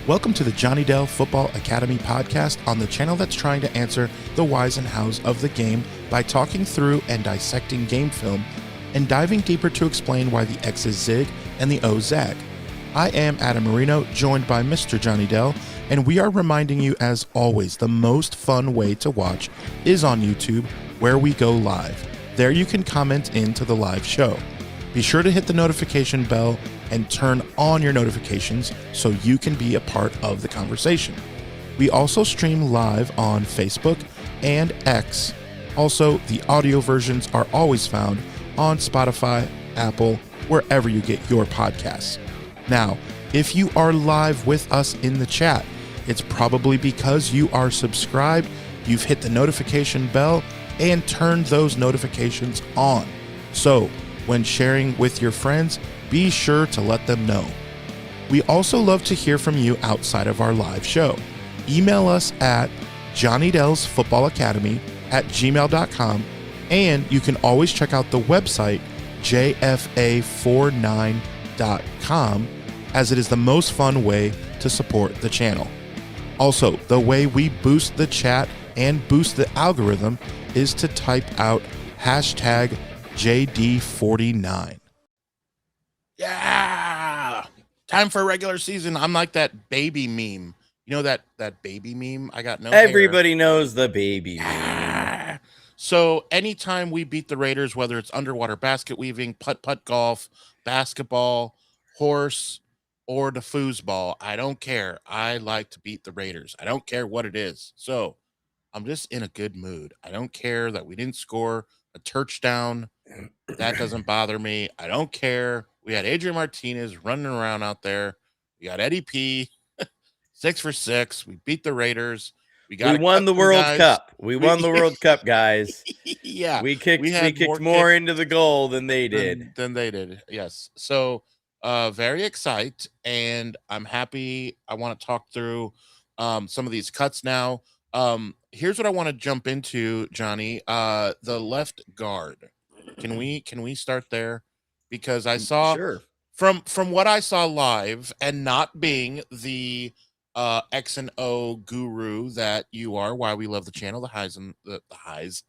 Welcome to the Johnny Dell Football Academy podcast on the channel that's trying to answer the whys and hows of the game by talking through and dissecting game film and diving deeper to explain why the X's zig and the O's zag. I am Adam Marino, joined by Mr. Johnny Dell, and we are reminding you, as always, the most fun way to watch is on YouTube, where we go live. There you can comment into the live show. Be sure to hit the notification bell and turn on your notifications so you can be a part of the conversation. We also stream live on Facebook and X. Also, the audio versions are always found on Spotify, Apple, wherever you get your podcasts. Now, if you are live with us in the chat, it's probably because you are subscribed, you've hit the notification bell, and turned those notifications on. So, when sharing with your friends, be sure to let them know. We also love to hear from you outside of our live show. Email us at jonnydelsfootballacademy@gmail.com, and you can always check out the website jfa49.com, as it is the most fun way to support the channel. Also, the way we boost the chat and boost the algorithm is to type out hashtag JD49. Yeah, time for a regular season. I'm like that baby meme. You know that baby meme? I got no Everybody hair. knows the baby meme. Yeah. So anytime we beat the Raiders, whether it's underwater basket weaving, putt-putt golf, basketball, horse, or the foosball, I don't care. I like to beat the Raiders. I don't care what it is. So I'm just in a good mood. I don't care that we didn't score a touchdown. That doesn't bother me. I don't care. We had Adrian Martinez running around out there. We got Eddie P, 6 for 6. We beat the Raiders. We won the World Cup. We won the World Cup, guys. Yeah. We kicked more into the goal than they did. Than they did. Yes. So very excited, and I'm happy. I want to talk through some of these cuts now. Here's what I want to jump into, Johnny. The left guard. Can we start there? Because I saw from what I saw live, and not being the X and O guru that you are, why we love the channel, the highs and the highs,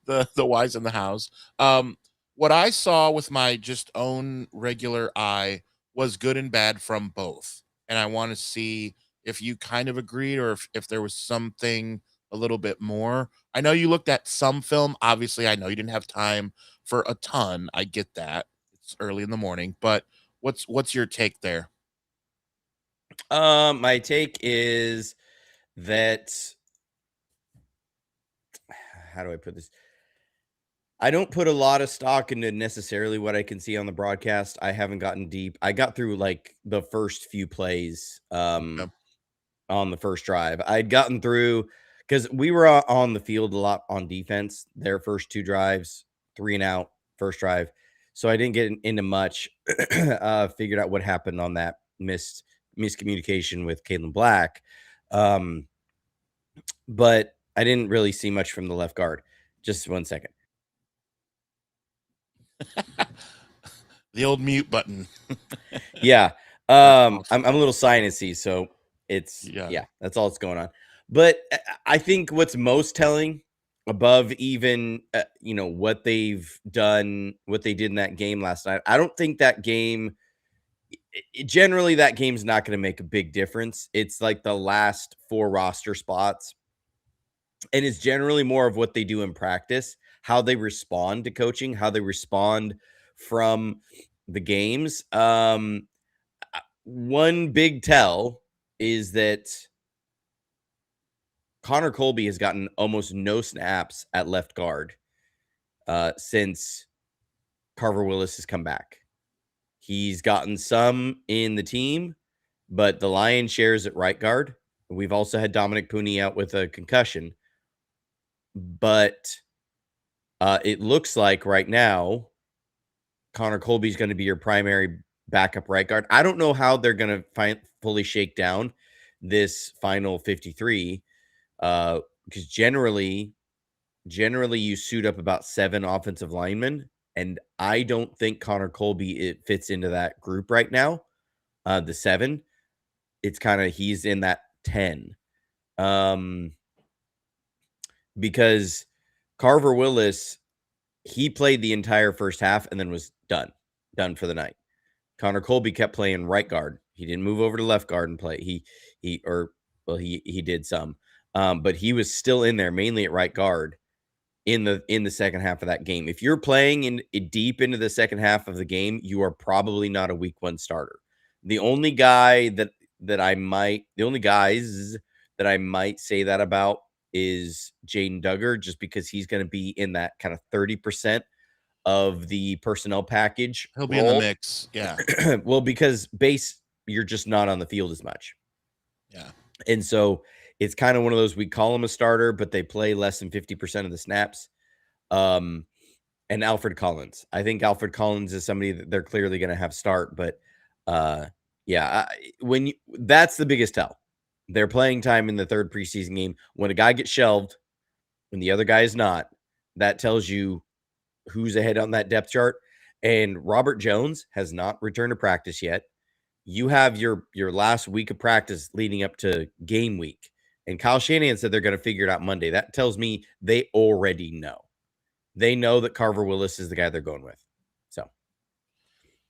the whys and the hows. What I saw with my just own regular eye was good and bad from both, and I want to see if you kind of agreed, or if there was something a little bit more. I know you looked at some film. Obviously, I know you didn't have time for a ton. I get that. It's early in the morning, but what's your take there? My take is that, how do I put this? I don't put a lot of stock into necessarily what I can see on the broadcast. I haven't gotten deep. I got through like the first few plays on the first drive. I'd gotten through because we were on the field a lot on defense. Their first 2 drives, 3 and out, first drive. So I didn't get into much. Figured out what happened on that miscommunication with Kalen Black. But I didn't really see much from the left guard. Just 1 second. The old mute button. Yeah. I'm a little sinusy, so it's that's all that's going on. But I think what's most telling, above even what they've done, what they did in that game last night, I don't think that game generally that game's not going to make a big difference. It's like the last 4 roster spots, and it's generally more of what they do in practice, how they respond to coaching, how they respond from the games. One big tell is that Connor Colby has gotten almost no snaps at left guard since Carver Willis has come back. He's gotten some in the team, but the lion's share is at right guard. We've also had Dominic Pooney out with a concussion. But it looks like right now, Connor Colby is going to be your primary backup right guard. I don't know how they're going to fully shake down this final 53, because generally you suit up about 7 offensive linemen, and I don't think Connor Colby fits into that group right now, the 7. it's kind of he's in that 10. Because Carver Willis, he played the entire first half and then was done for the night. Connor Colby kept playing right guard. He didn't move over to left guard and play. He did some, but he was still in there mainly at right guard in the second half of that game. If you're playing in deep into the second half of the game, you are probably not a week one starter. The only guys that I might say that about is Jaden Duggar, just because he's going to be in that kind of 30% of the personnel package. He'll be in the mix. Yeah. Well, because base, you're just not on the field as much. Yeah. And so it's kind of one of those, we call him a starter, but they play less than 50% of the snaps. And Alfred Collins. I think Alfred Collins is somebody that they're clearly going to have start, but that's the biggest tell. Their playing time in the third preseason game, when a guy gets shelved, when the other guy is not, that tells you who's ahead on that depth chart. And Robert Jones has not returned to practice yet. You have your last week of practice leading up to game week. And Kyle Shanahan said they're going to figure it out Monday. That tells me they already know. They know that Carver Willis is the guy they're going with.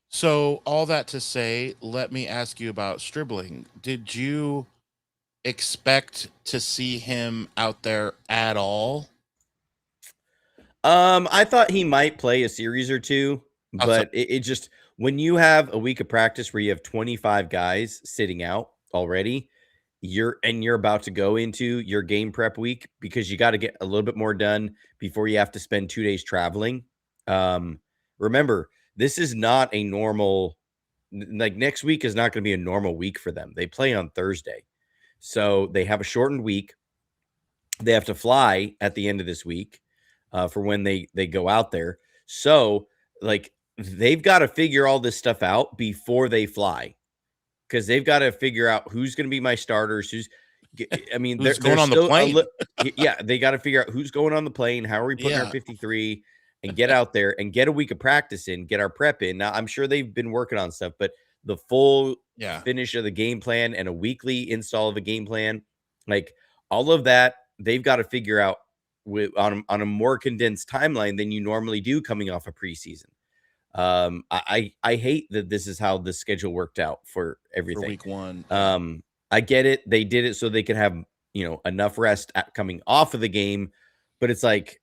So all that to say, let me ask you about Stribling. Did you expect to see him out there at all? I thought he might play a series or two, but it just, when you have a week of practice where you have 25 guys sitting out already, you're about to go into your game prep week because you got to get a little bit more done before you have to spend 2 days traveling. Remember, this is not a normal, like next week is not going to be a normal week for them. They play on Thursday. So they have a shortened week. They have to fly at the end of this week for when they go out there. So like they've got to figure all this stuff out before they fly, because they've got to figure out who's going to be my starters. Who's going on the plane? Yeah, they got to figure out who's going on the plane. How are we putting our 53 and get out there and get a week of practice in, get our prep in. Now, I'm sure they've been working on stuff, but the full finish of the game plan and a weekly install of a game plan, like all of that, they've got to figure out on a more condensed timeline than you normally do coming off a preseason. I hate that this is how the schedule worked out for everything. For week one. I get it. They did it so they could have, enough rest coming off of the game, but it's like,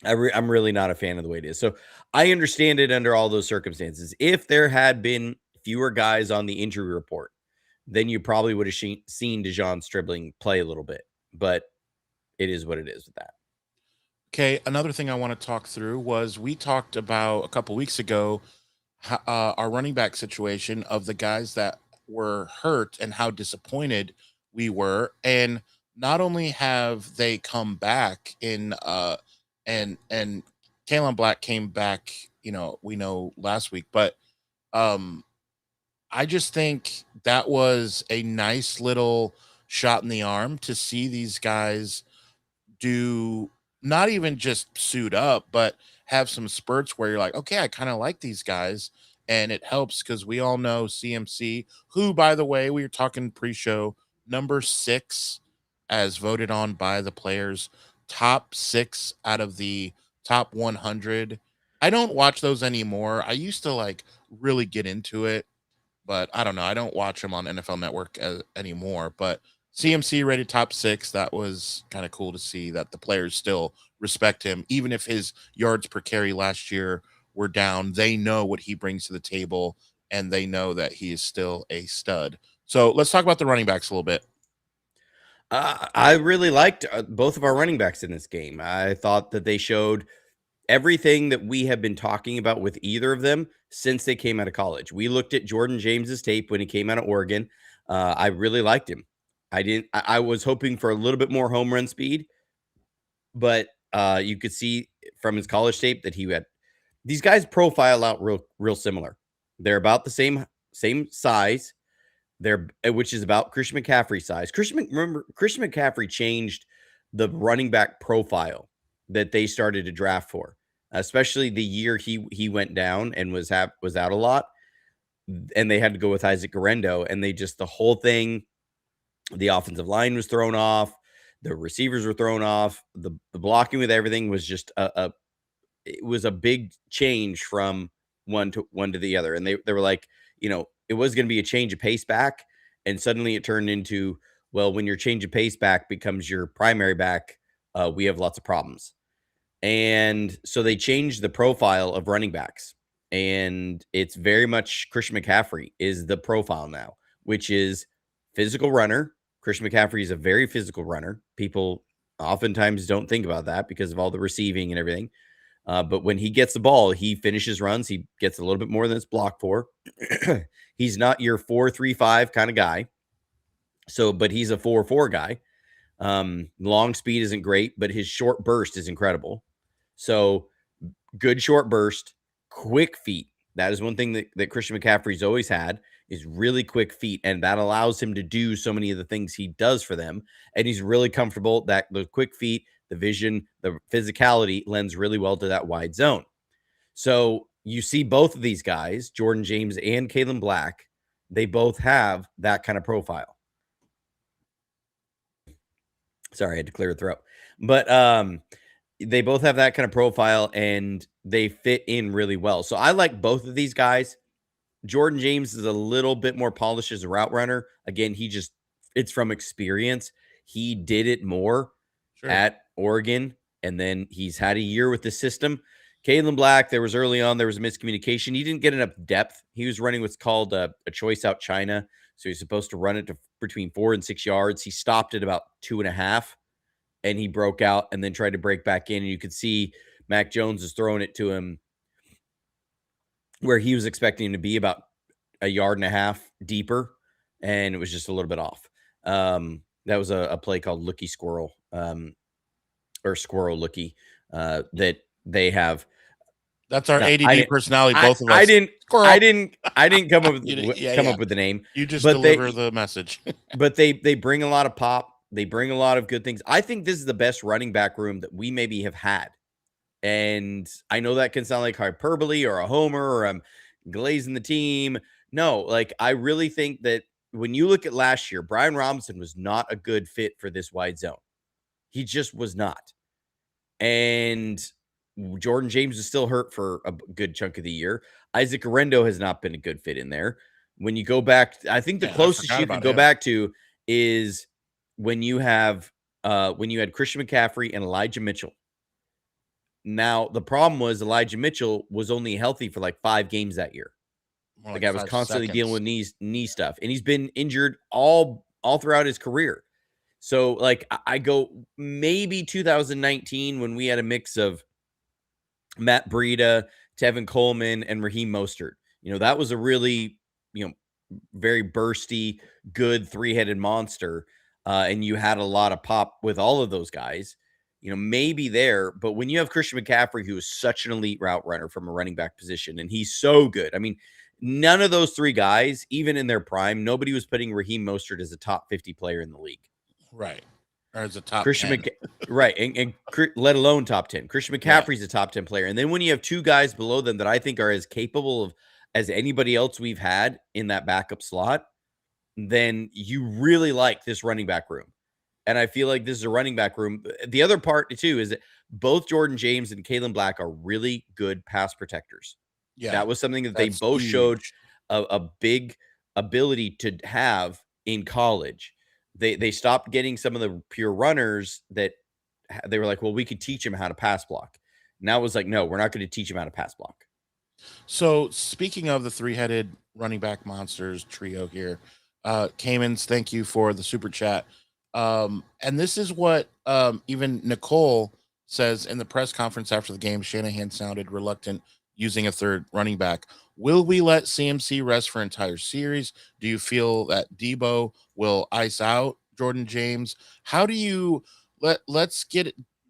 I'm really not a fan of the way it is. So I understand it under all those circumstances. If there had been fewer guys on the injury report, then you probably would have seen DeJon Stribling play a little bit, but it is what it is with that. Okay. Another thing I want to talk through was we talked about a couple weeks ago, our running back situation of the guys that were hurt and how disappointed we were. And not only have they come back and Kalen Black came back, we know last week, but I just think that was a nice little shot in the arm to see these guys do, not even just suit up, but have some spurts where you're like, okay, I kind of like these guys. And it helps because we all know CMC, who, by the way, we were talking pre-show, number 6 as voted on by the players, top 6 out of the top 100. I don't watch those anymore. I used to really get into it, but I don't know. I don't watch them on NFL Network anymore, but CMC rated top 6. That was kind of cool to see that the players still respect him. Even if his yards per carry last year were down, they know what he brings to the table, and they know that he is still a stud. So let's talk about the running backs a little bit. I really liked both of our running backs in this game. I thought that they showed everything that we have been talking about with either of them since they came out of college. We looked at Jordan James's tape when he came out of Oregon. I really liked him. I was hoping for a little bit more home run speed, but you could see from his college tape that he had, these guys profile out real similar. They're about the same size. Which is about Christian McCaffrey size. Christian McCaffrey changed the running back profile that they started to draft for, especially the year he went down and was out a lot. and they had to go with Isaac Guerrero, and the whole thing, the offensive line was thrown off, the receivers were thrown off, the blocking with everything was just it was a big change from one to the other. And they were like, it was going to be a change of pace back. And suddenly it turned into, well, when your change of pace back becomes your primary back, we have lots of problems. And so they changed the profile of running backs. And it's very much Christian McCaffrey is the profile now, which is physical runner. Christian McCaffrey is a very physical runner. People oftentimes don't think about that because of all the receiving and everything. But when he gets the ball, he finishes runs. He gets a little bit more than it's blocked for. He's not your 4.35 kind of guy. But he's a 4.4 guy. Long speed isn't great, but his short burst is incredible. So good short burst, quick feet. That is one thing that Christian McCaffrey's always had is really quick feet. And that allows him to do so many of the things he does for them. And he's really comfortable that the quick feet, the vision, the physicality lends really well to that wide zone. So you see both of these guys, Jordan James and Kalen Black, they both have that kind of profile. Sorry, I had to clear the throat. But they both have that kind of profile and they fit in really well. So I like both of these guys. Jordan James is a little bit more polished as a route runner. Again, it's from experience. He did it more at Oregon, and then he's had a year with the system. Kalen Black, there was a miscommunication. He didn't get enough depth. He was running what's called a choice out China. So he's supposed to run it to between 4 and 6 yards. He stopped at about 2.5, and he broke out and then tried to break back in. And you could see Mac Jones is throwing it to him where he was expecting him to be about 1.5 yards deeper, and it was just a little bit off. That was a play called Looky Squirrel, or Squirrel Looky, that they have. That's our ADD personality. Both of us. I didn't come up with the name. You just deliver the message. But they bring a lot of pop. They bring a lot of good things. I think this is the best running back room that we maybe have had. And I know that can sound like hyperbole or a homer or I'm glazing the team. No, like I really think that when you look at last year, Brian Robinson was not a good fit for this wide zone. He just was not. And Jordan James is still hurt for a good chunk of the year. Isaac Guerrero has not been a good fit in there. When you go back, I think the closest you could go back to is when you had Christian McCaffrey and Elijah Mitchell. Now, the problem was Elijah Mitchell was only healthy for like 5 games that year. The guy was constantly dealing with knee stuff, and he's been injured all throughout his career. So, like, I go maybe 2019 when we had a mix of Matt Breida, Tevin Coleman, and Raheem Mostert. That was a really, very bursty, good 3-headed monster, and you had a lot of pop with all of those guys. Maybe there, but when you have Christian McCaffrey, who is such an elite route runner from a running back position, and he's so good. I mean, none of those 3 guys, even in their prime, nobody was putting Raheem Mostert as a top 50 player in the league. Right. Or as a top Christian 10. Right. And let alone top 10. Christian McCaffrey's a top 10 player. And then when you have 2 guys below them that I think are as capable of as anybody else we've had in that backup slot, then you really like this running back room. And I feel like this is a running back room. The other part, too, is that both Jordan James and Kalen Black are really good pass protectors. Yeah, that was something that they both showed a big ability to have in college. They stopped getting some of the pure runners that they were like, well, we could teach him how to pass block. Now it was like, no, we're not going to teach him how to pass block. So speaking of the 3-headed running back monsters trio here, Caymans, thank you for the super chat. And this is what even Nicole says in the press conference after the game. Shanahan sounded reluctant using a third running back. Will we let CMC rest for entire series? Do you feel that Debo will ice out Jordan James? How do you let's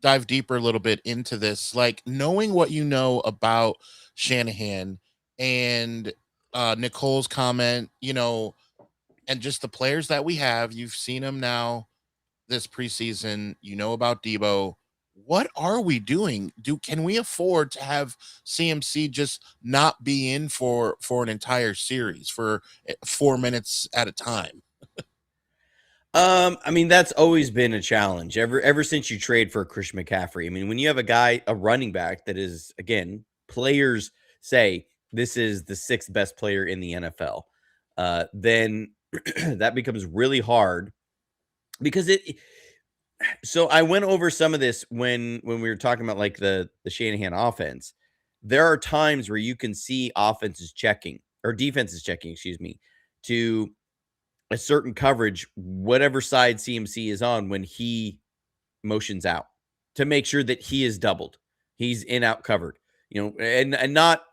dive deeper a little bit into this, like knowing what you know about Shanahan and Nicole's comment, and just the players that we have. You've seen them now this preseason, about Debo. what are we doing? Can we afford to have CMC just not be in for an entire series for 4 minutes at a time? I mean, that's always been a challenge ever since you trade for Christian McCaffrey. I mean, when you have a running back that is, again, players say this is the 6th best player in the NFL, then that becomes really hard because so I went over some of this when we were talking about like the Shanahan offense. There are times where you can see offenses checking or defenses checking, excuse me, to a certain coverage, whatever side CMC is on when he motions out to make sure that he is doubled. He's in out covered, and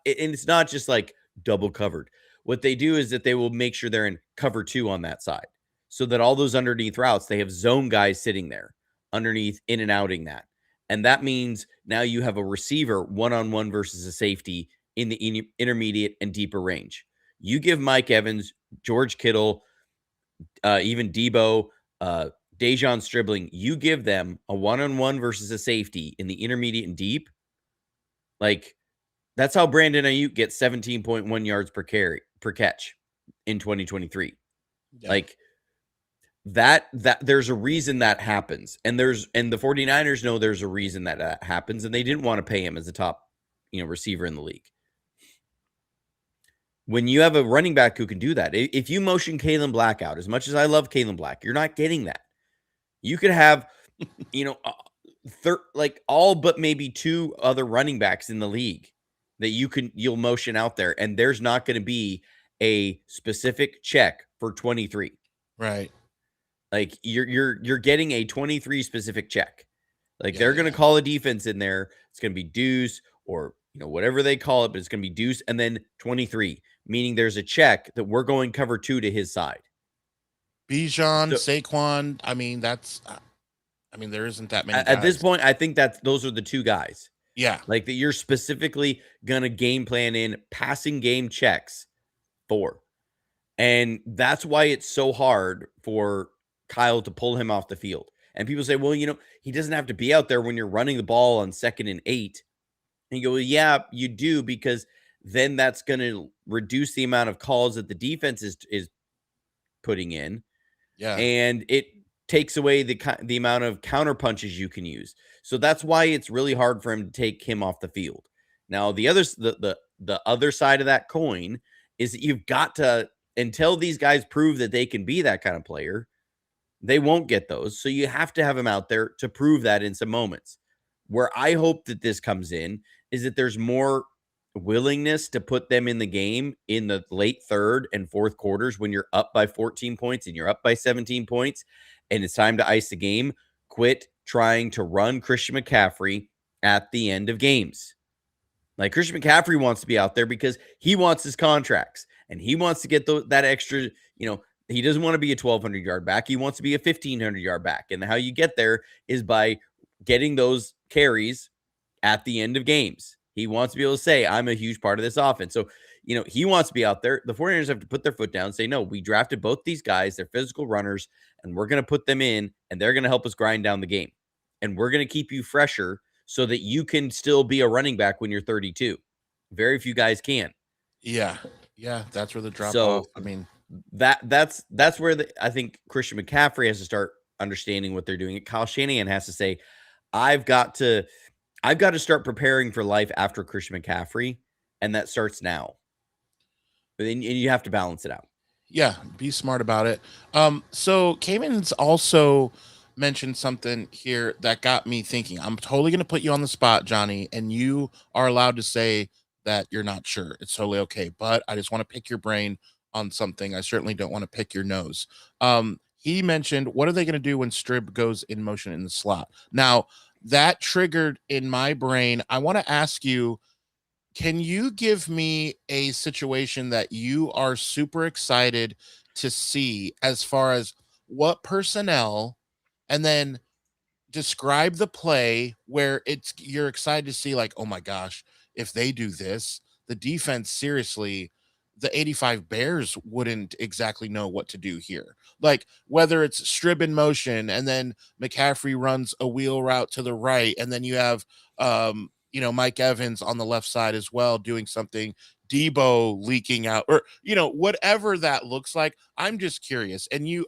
it's not just like double covered. What they do is that they will make sure they're in cover 2 on that side so that all those underneath routes, they have zone guys sitting there underneath in and outing that. And that means now you have a receiver one-on-one versus a safety in the intermediate and deeper range. You give Mike Evans, George Kittle, even Debo, Dejon Stribling, you give them a one-on-one versus a safety in the intermediate and deep. Like, that's how Brandon Ayuk gets 17.1 yards per catch in 2023. Yeah. Like that there's a reason that happens. And the 49ers know there's a reason that happens, and they didn't want to pay him as a top, receiver in the league. When you have a running back who can do that, if you motion Kalen Black out, as much as I love Kalen Black, you're not getting that. You could have, like all but maybe 2 other running backs in the league that you'll motion out there, and there's not going to be a specific check for 23. Right. Like you're getting a 23 specific check. Like they're going to call a defense in there. It's going to be deuce or whatever they call it, but it's going to be deuce and then 23, meaning there's a check that we're going cover 2 to his side. Bijan, Saquon. I mean, there isn't that many guys. At this point, I think those are the 2 guys. Yeah. Like that you're specifically going to game plan in passing game checks for. And that's why it's so hard for Kyle to pull him off the field. And people say, well, he doesn't have to be out there when you're running the ball on 2nd and 8. And you go, well, yeah, you do, because then that's going to reduce the amount of calls that the defense is putting in. Yeah. And it takes away the amount of counter punches you can use. So that's why it's really hard for him to take him off the field. Now, the other side of that coin is that you've got to, until these guys prove that they can be that kind of player, they won't get those. So you have to have them out there to prove that in some moments. Where I hope that this comes in is that there's more willingness to put them in the game in the late 3rd and 4th quarters when you're up by 14 points and you're up by 17 points and it's time to ice the game. Quit trying to run Christian McCaffrey at the end of games. Like Christian McCaffrey wants to be out there because he wants his contracts and he wants to get that extra, he doesn't want to be a 1,200-yard back. He wants to be a 1,500-yard back. And how you get there is by getting those carries at the end of games. He wants to be able to say, I'm a huge part of this offense. So, he wants to be out there. The 49ers have to put their foot down and say, no, we drafted both these guys. They're physical runners, and we're going to put them in, and they're going to help us grind down the game. And we're going to keep you fresher so that you can still be a running back when you're 32. Very few guys can. Yeah. Yeah. That's where the drop off. I mean, that's where I think Christian McCaffrey has to start understanding what they're doing. Kyle Shanahan has to say, I've got to start preparing for life after Christian McCaffrey, and that starts now. And you have to balance it out. Yeah, be smart about it. So Cayman's also mentioned something here that got me thinking. I'm totally going to put you on the spot, Johnny, and you are allowed to say that you're not sure. It's totally okay, but I just want to pick your brain on something. I certainly don't want to pick your nose. He mentioned, what are they going to do when Strib goes in motion in the slot? Now, that triggered in my brain. I want to ask you, can you give me a situation that you are super excited to see as far as what personnel, and then describe the play where you're excited to see, like, oh my gosh, if they do this, the defense, seriously, the 85 Bears wouldn't exactly know what to do here. Like whether it's Strib in motion and then McCaffrey runs a wheel route to the right, and then you have Mike Evans on the left side as well doing something, Debo leaking out, or whatever that looks like. I'm just curious. And you're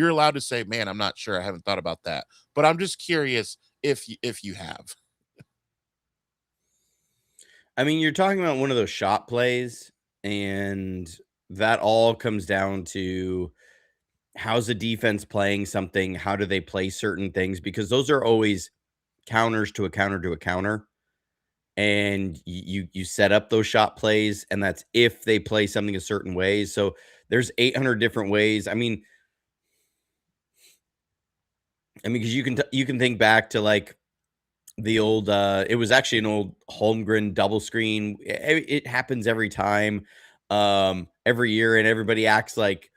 allowed to say, man, I'm not sure. I haven't thought about that. But I'm just curious if you have. I mean, you're talking about one of those shot plays, and that all comes down to how's the defense playing something? How do they play certain things? Because those are always counters to a counter to a counter. And you set up those shot plays, and that's if they play something a certain way. So there's 800 different ways. I mean, because you can think back to like the old it was actually an old Holmgren double screen. It happens every time, every year, and everybody acts like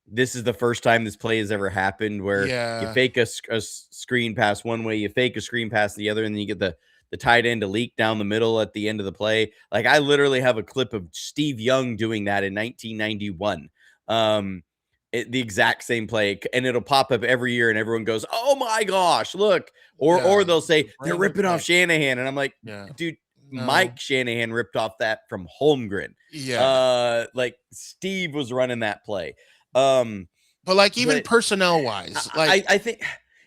this is the first time this play has ever happened, where you fake a screen pass one way, you fake a screen pass the other, and then you get the tight end to leak down the middle at the end of the play. Like I literally have a clip of Steve Young doing that in 1991. The exact same play, and it'll pop up every year, and everyone goes, "Oh my gosh, look!" Or they'll say they're ripping off Shanahan, and I'm like, dude, no. Mike Shanahan ripped off that from Holmgren. Yeah, like Steve was running that play. But like even personnel wise, like I think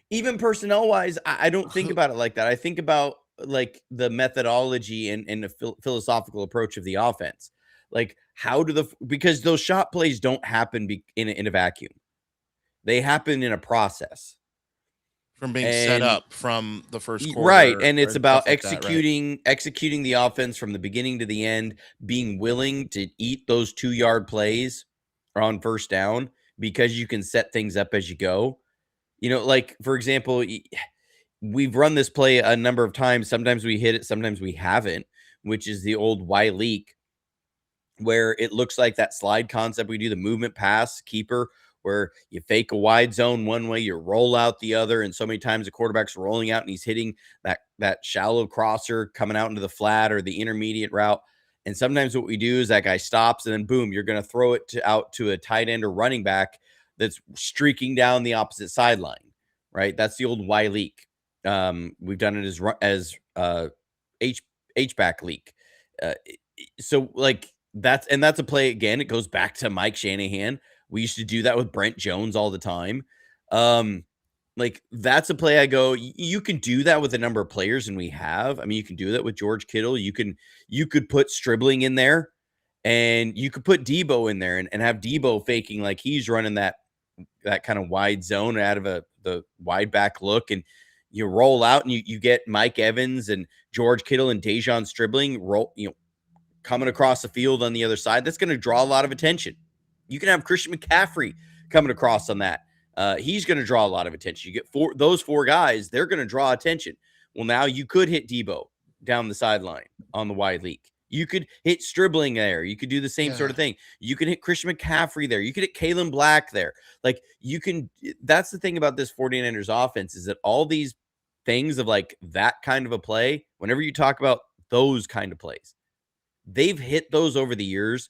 even personnel wise, I don't think about it like that. I think about like the methodology and the philosophical approach of the offense. Like how do because those shot plays don't happen in a vacuum. They happen in a process. From being set up from the first quarter. Right. And it's about executing the offense from the beginning to the end, being willing to eat those 2-yard plays on first down because you can set things up as you go. Like for example, we've run this play a number of times. Sometimes we hit it, sometimes we haven't, which is the old Y leak, where it looks like that slide concept. We do the movement pass keeper, where you fake a wide zone one way, you roll out the other. And so many times the quarterback's rolling out and he's hitting that shallow crosser coming out into the flat or the intermediate route. And sometimes what we do is that guy stops and then boom, you're going to throw it out to a tight end or running back that's streaking down the opposite sideline, right? That's the old Y leak. We've done it as H-back leak. So like that's a play again. It goes back to Mike Shanahan. We used to do that with Brent Jones all the time. Like that's a play I go, you can do that with a number of players, and we have. I mean, you can do that with George Kittle. You could put Stribling in there, and you could put Debo in there and have Debo faking like he's running that kind of wide zone out of the wide back look, and you roll out and you get Mike Evans and George Kittle and Dejon Stribling coming across the field on the other side. That's going to draw a lot of attention. You can have Christian McCaffrey coming across on that. He's going to draw a lot of attention. You get those four guys, they're going to draw attention. Well, now you could hit Debo down the sideline on the wide leak. You could hit Stribling there. You could do the same sort of thing. You can hit Christian McCaffrey there. You could hit Kalen Black there. Like you can, that's the thing about this 49ers offense is that all these things of like that kind of a play, whenever you talk about those kind of plays, they've hit those over the years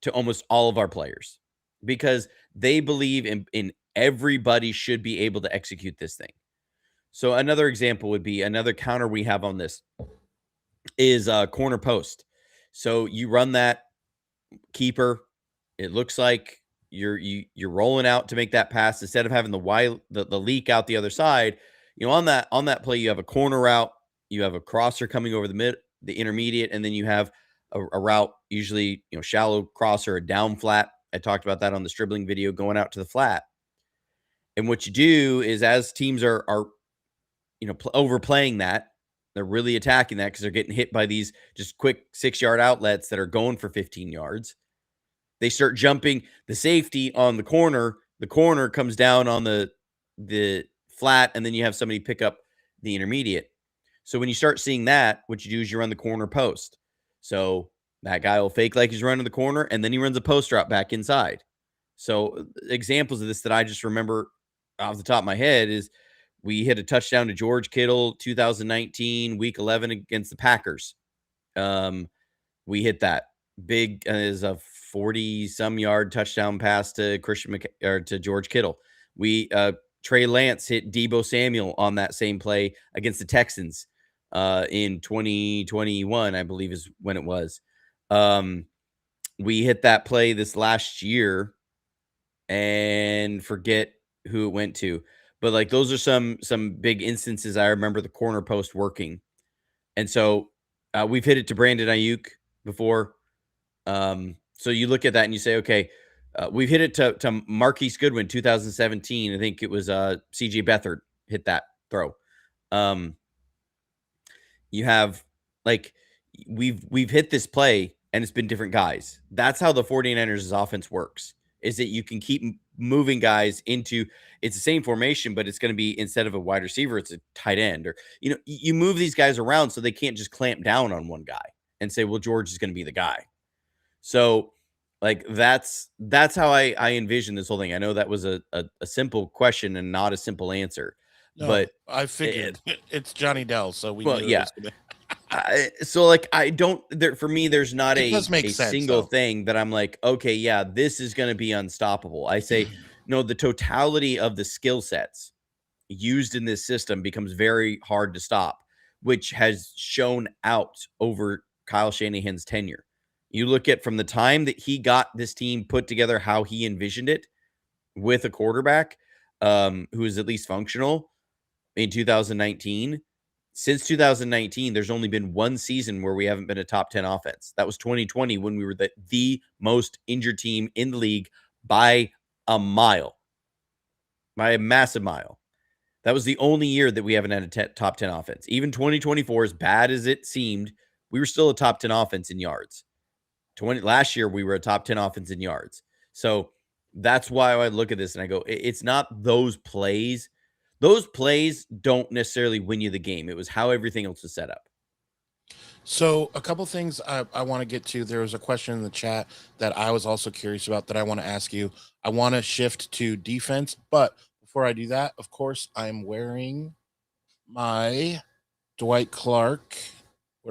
to almost all of our players because they believe in everybody should be able to execute this thing. So another example would be another counter we have on this is corner post. So you run that keeper. It looks like you're rolling out to make that pass instead of having the leak out the other side. On that play, you have a corner route, you have a crosser coming over the intermediate, and then you have a route, usually shallow crosser, a down flat. I talked about that on the Stribling video, going out to the flat. And what you do is as teams are overplaying that, they're really attacking that because they're getting hit by these just quick 6-yard outlets that are going for 15 yards. They start jumping the safety on the corner. The corner comes down on the flat, and then you have somebody pick up the intermediate. So when you start seeing that, what you do is you run the corner post. So that guy will fake like he's running the corner, and then he runs a post route back inside. So examples of this that I just remember off the top of my head is we hit a touchdown to George Kittle 2019 week 11 against the Packers. We hit that big as a 40-some yard touchdown pass to to George Kittle. Trey Lance hit Deebo Samuel on that same play against the Texans in 2021, I believe is when it was. We hit that play this last year and forget who it went to. But like those are some big instances I remember the corner post working. And so we've hit it to Brandon Ayuk before. So you look at that and you say, okay, we've hit it to Marquise Goodwin, 2017. I think it was CJ Beathard hit that throw. You have like we've hit this play and it's been different guys. That's how the 49ers offense works, is that you can keep moving guys into, it's the same formation, but it's going to be, instead of a wide receiver, it's a tight end, or, you move these guys around so they can't just clamp down on one guy and say, well, George is going to be the guy. So like, that's how I envision this whole thing. I know that was a simple question and not a simple answer, but I figured it's Johnny Dell. So we knew yeah. So like, for me, there's not a single thing that I'm like, okay, yeah, this is going to be unstoppable. I say, no, the totality of the skill sets used in this system becomes very hard to stop, which has shown out over Kyle Shanahan's tenure. You look at from the time that he got this team put together, how he envisioned it with a quarterback who is at least functional in 2019. Since 2019, there's only been one season where we haven't been a top 10 offense. That was 2020, when we were the most injured team in the league by a mile, by a massive mile. That was the only year that we haven't had a top 10 offense. Even 2024, as bad as it seemed, we were still a top 10 offense in yards. Last year, we were a top 10 offense in yards. So that's why I look at this and I go, it's not those plays. Those plays don't necessarily win you the game. It was how everything else was set up. So a couple things I want to get to. There was a question in the chat that I was also curious about that I want to ask you. I want to shift to defense, but before I do that, of course, I'm wearing my Dwight Clark.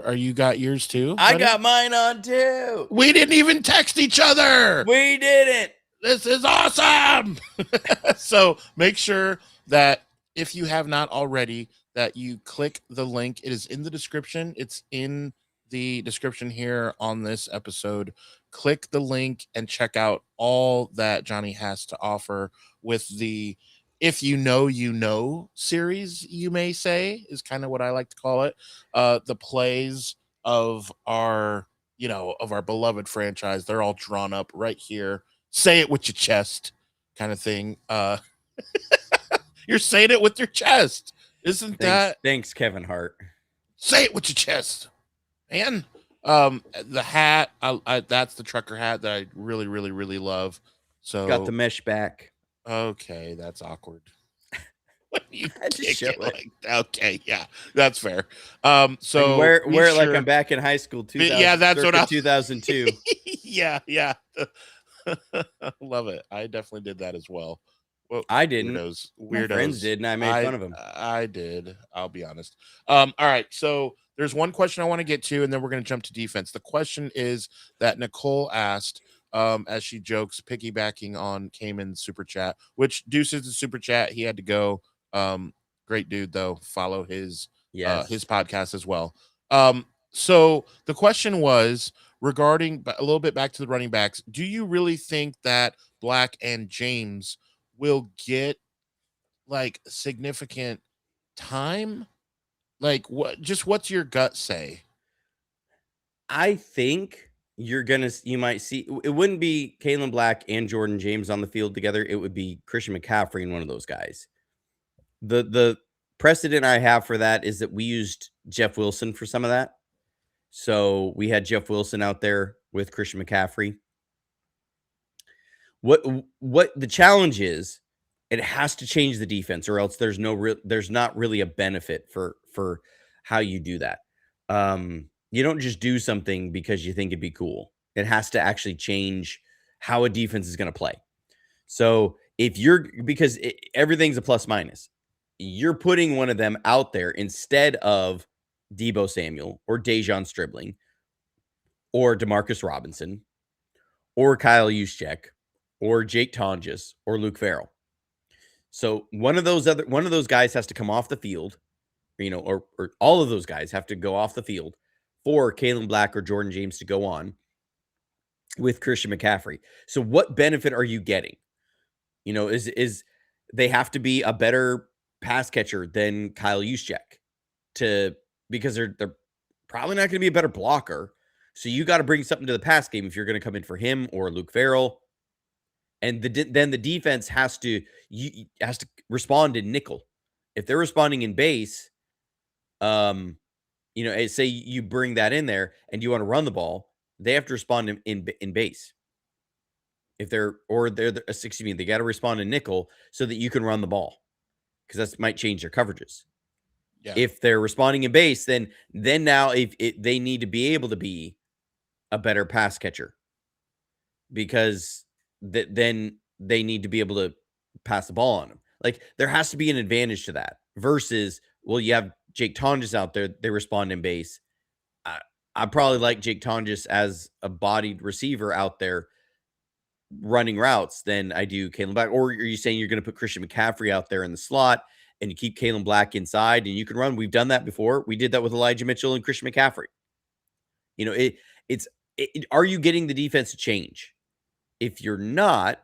Are you got yours too, buddy? I got mine on too. We didn't even text each other. We didn't. This is awesome. So make sure that if you have not already, that you click the link. It is in the description. It's in the description here on this episode. Click the link and check out all that Johnny has to offer with the If You Know series, you may say, is kind of what I like to call it. The plays of our beloved franchise, they're all drawn up right here. Say it with your chest kind of thing. You're saying it with your chest. Thanks, Kevin Hart. Say it with your chest, man. The hat, that's the trucker hat that I really, really, really love. So got the mesh back. Okay, that's awkward. When you just show it. Like, okay, yeah, that's fair. So wear like I'm back in high school. Yeah, that's what 2002. Yeah. Love it. I definitely did that as well. Well, I didn't. Weirdos. My friends did, and I made fun of them. I did. I'll be honest. All right. So there's one question I want to get to, and then we're going to jump to defense. The question is that Nicole asked, as she jokes, piggybacking on Cayman's super chat, which Deuce's the super chat. He had to go. Great dude, though. Follow his podcast as well. So the question was regarding a little bit back to the running backs. Do you really think that Black and James will get like significant time? Like what's your gut say? I think you might see, it wouldn't be Kalen Black and Jordan James on the field together. It would be Christian McCaffrey and one of those guys. The precedent I have for that is that we used Jeff Wilson for some of that. So we had Jeff Wilson out there with Christian McCaffrey. What the challenge is, it has to change the defense, or else there's not really a benefit for how you do that. You don't just do something because you think it'd be cool. It has to actually change how a defense is going to play. So because everything's a plus minus, you're putting one of them out there instead of Deebo Samuel or Dejon Stribling or Demarcus Robinson or Kyle Juszczyk or Jake Tonjes or Luke Farrell. So one of those guys has to come off the field, or all of those guys have to go off the field for Kalen Black or Jordan James to go on with Christian McCaffrey. So what benefit are you getting? Is they have to be a better pass catcher than Kyle Juszczyk because they're probably not going to be a better blocker. So you got to bring something to the pass game if you're going to come in for him or Luke Farrell. And then the defense has to respond in nickel. If they're responding in base, say you bring that in there and you want to run the ball, they have to respond in base. If they got to respond in nickel so that you can run the ball, because that might change their coverages. Yeah. If they're responding in base, then now they need to be able to be a better pass catcher, because then they need to be able to pass the ball on them. Like, there has to be an advantage to that versus, well, you have Jake Tonjes out there, they respond in base. I probably like Jake Tonjes as a bodied receiver out there running routes than I do Kalen Black. Or are you saying you're going to put Christian McCaffrey out there in the slot and you keep Kalen Black inside and you can run? We've done that before. We did that with Elijah Mitchell and Christian McCaffrey. Are you getting the defense to change? If you're not,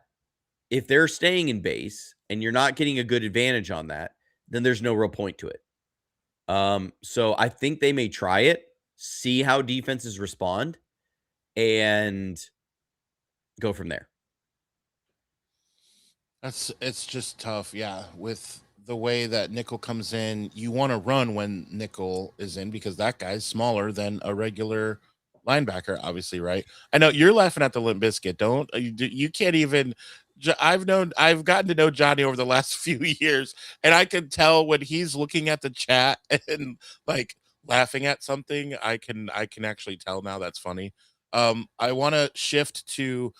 if they're staying in base and you're not getting a good advantage on that, then there's no real point to it. So I think they may try it, see how defenses respond, and go from there. It's just tough. Yeah. With the way that nickel comes in, you want to run when nickel is in because that guy's smaller than a regular linebacker, obviously, right? I know you're laughing at the Limp Bizkit. Don't you can't even. I've gotten to know Johnny over the last few years, and I can tell when he's looking at the chat and like laughing at something. I can actually tell now. That's funny. I want to shift to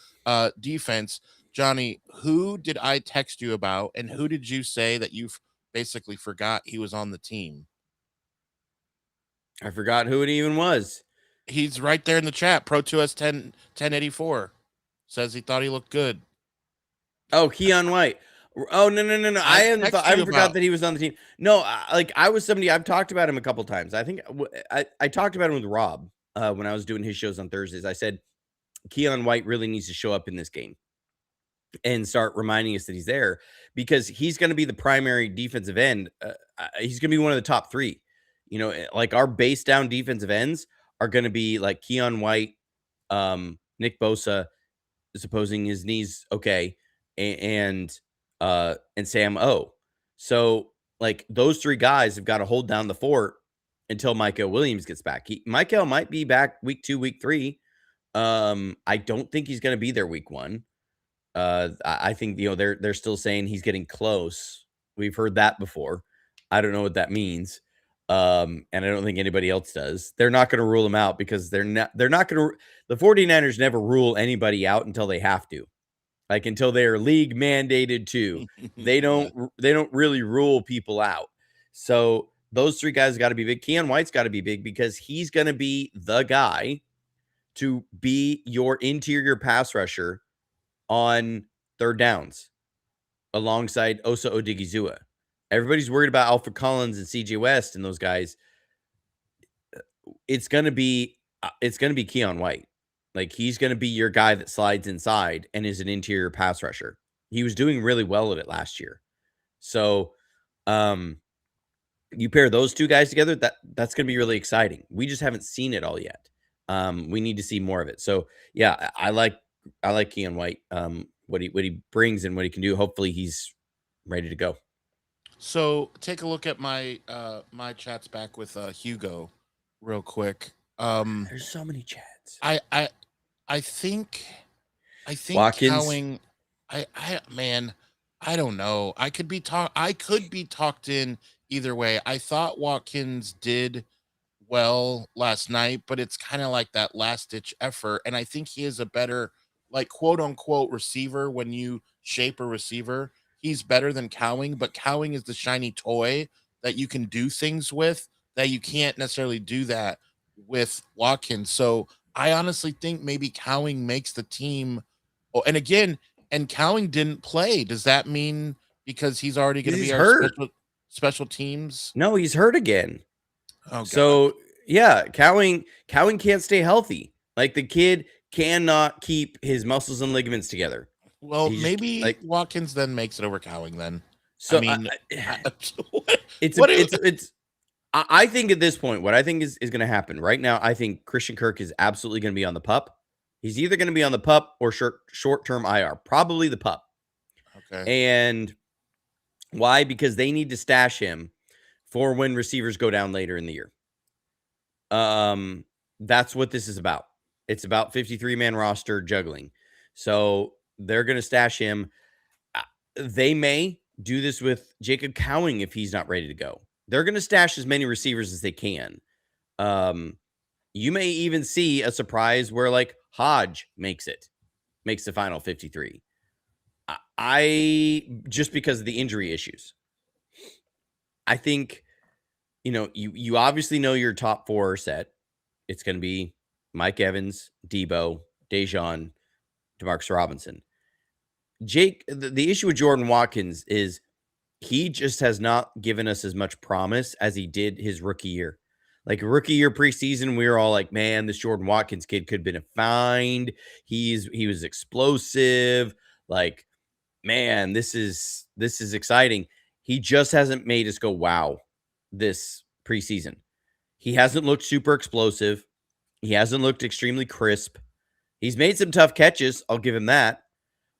defense. Johnny, who did I text you about, and who did you say that you basically forgot he was on the team? I forgot who it even was. He's right there in the chat. Pro2S 1084 says he thought he looked good. Oh, Keon White. Oh, no. I haven't forgot that he was on the team. No, I was somebody, I've talked about him a couple times. I think I talked about him with Rob when I was doing his shows on Thursdays. I said, Keon White really needs to show up in this game and start reminding us that he's there, because he's going to be the primary defensive end. He's going to be one of the top three. Like, our base down defensive ends are going to be like Keon White, Nick Bosa, supposing his knee's okay, and Sam O. So, like, those three guys have got to hold down the fort until Michael Williams gets back. Michael might be back week 2, week 3. I don't think he's going to be there week 1. I think they're still saying he's getting close. We've heard that before. I don't know what that means. And I don't think anybody else does. They're not going to rule him out because they're not going to. The 49ers never rule anybody out until they have to. Like, until they are league mandated to. They don't really rule people out. So those three guys got to be big. Keon White's got to be big because he's going to be the guy to be your interior pass rusher on third downs alongside Osa Odigizua. Everybody's worried about Alfred Collins and CJ West and those guys. It's going to be Keon White. Like, he's going to be your guy that slides inside and is an interior pass rusher. He was doing really well at it last year. So, you pair those two guys together, that's going to be really exciting. We just haven't seen it all yet. We need to see more of it. So, yeah, I like Keon White, what he brings and what he can do. Hopefully he's ready to go. So take a look at my my chats back with Hugo real quick. There's so many chats. I think Watkins. Cowing, I don't know. I could be talked in either way. I thought Watkins did well last night, but it's kind of like that last ditch effort. And I think he is a better, like, quote unquote receiver. When you shape a receiver, he's better than Cowing, but Cowing is the shiny toy that you can do things with that you can't necessarily do that with Watkins. So I honestly think maybe Cowing makes the team Oh, and again, and Cowing didn't play. Does that mean because he's already going to be He's our hurt. special teams? No, he's hurt again. Oh, God. So yeah, Cowing can't stay healthy. Like the kid cannot keep his muscles and ligaments together. Well, maybe Watkins then makes it over Cowing then. So I mean, I think at this point, what I think is going to happen right now, I think Christian Kirk is absolutely going to be on the PUP. He's either going to be on the PUP or short-term IR, probably the PUP. Okay. And why? Because they need to stash him for when receivers go down later in the year. That's what this is about. It's about 53-man roster juggling. So they're going to stash him. They may do this with Jacob Cowing if he's not ready to go. They're going to stash as many receivers as they can. You may even see a surprise where like Hodge makes the final 53. I just because of the injury issues. I think, you obviously know your top 4 are set. It's going to be Mike Evans, Debo, Dejon, Demarcus Robinson. Jake, the issue with Jordan Watkins is he just has not given us as much promise as he did his rookie year. Like rookie year preseason, we were all like, man, this Jordan Watkins kid could have been a find. He was explosive. Like, man, this is exciting. He just hasn't made us go, wow, this preseason. He hasn't looked super explosive. He hasn't looked extremely crisp. He's made some tough catches. I'll give him that.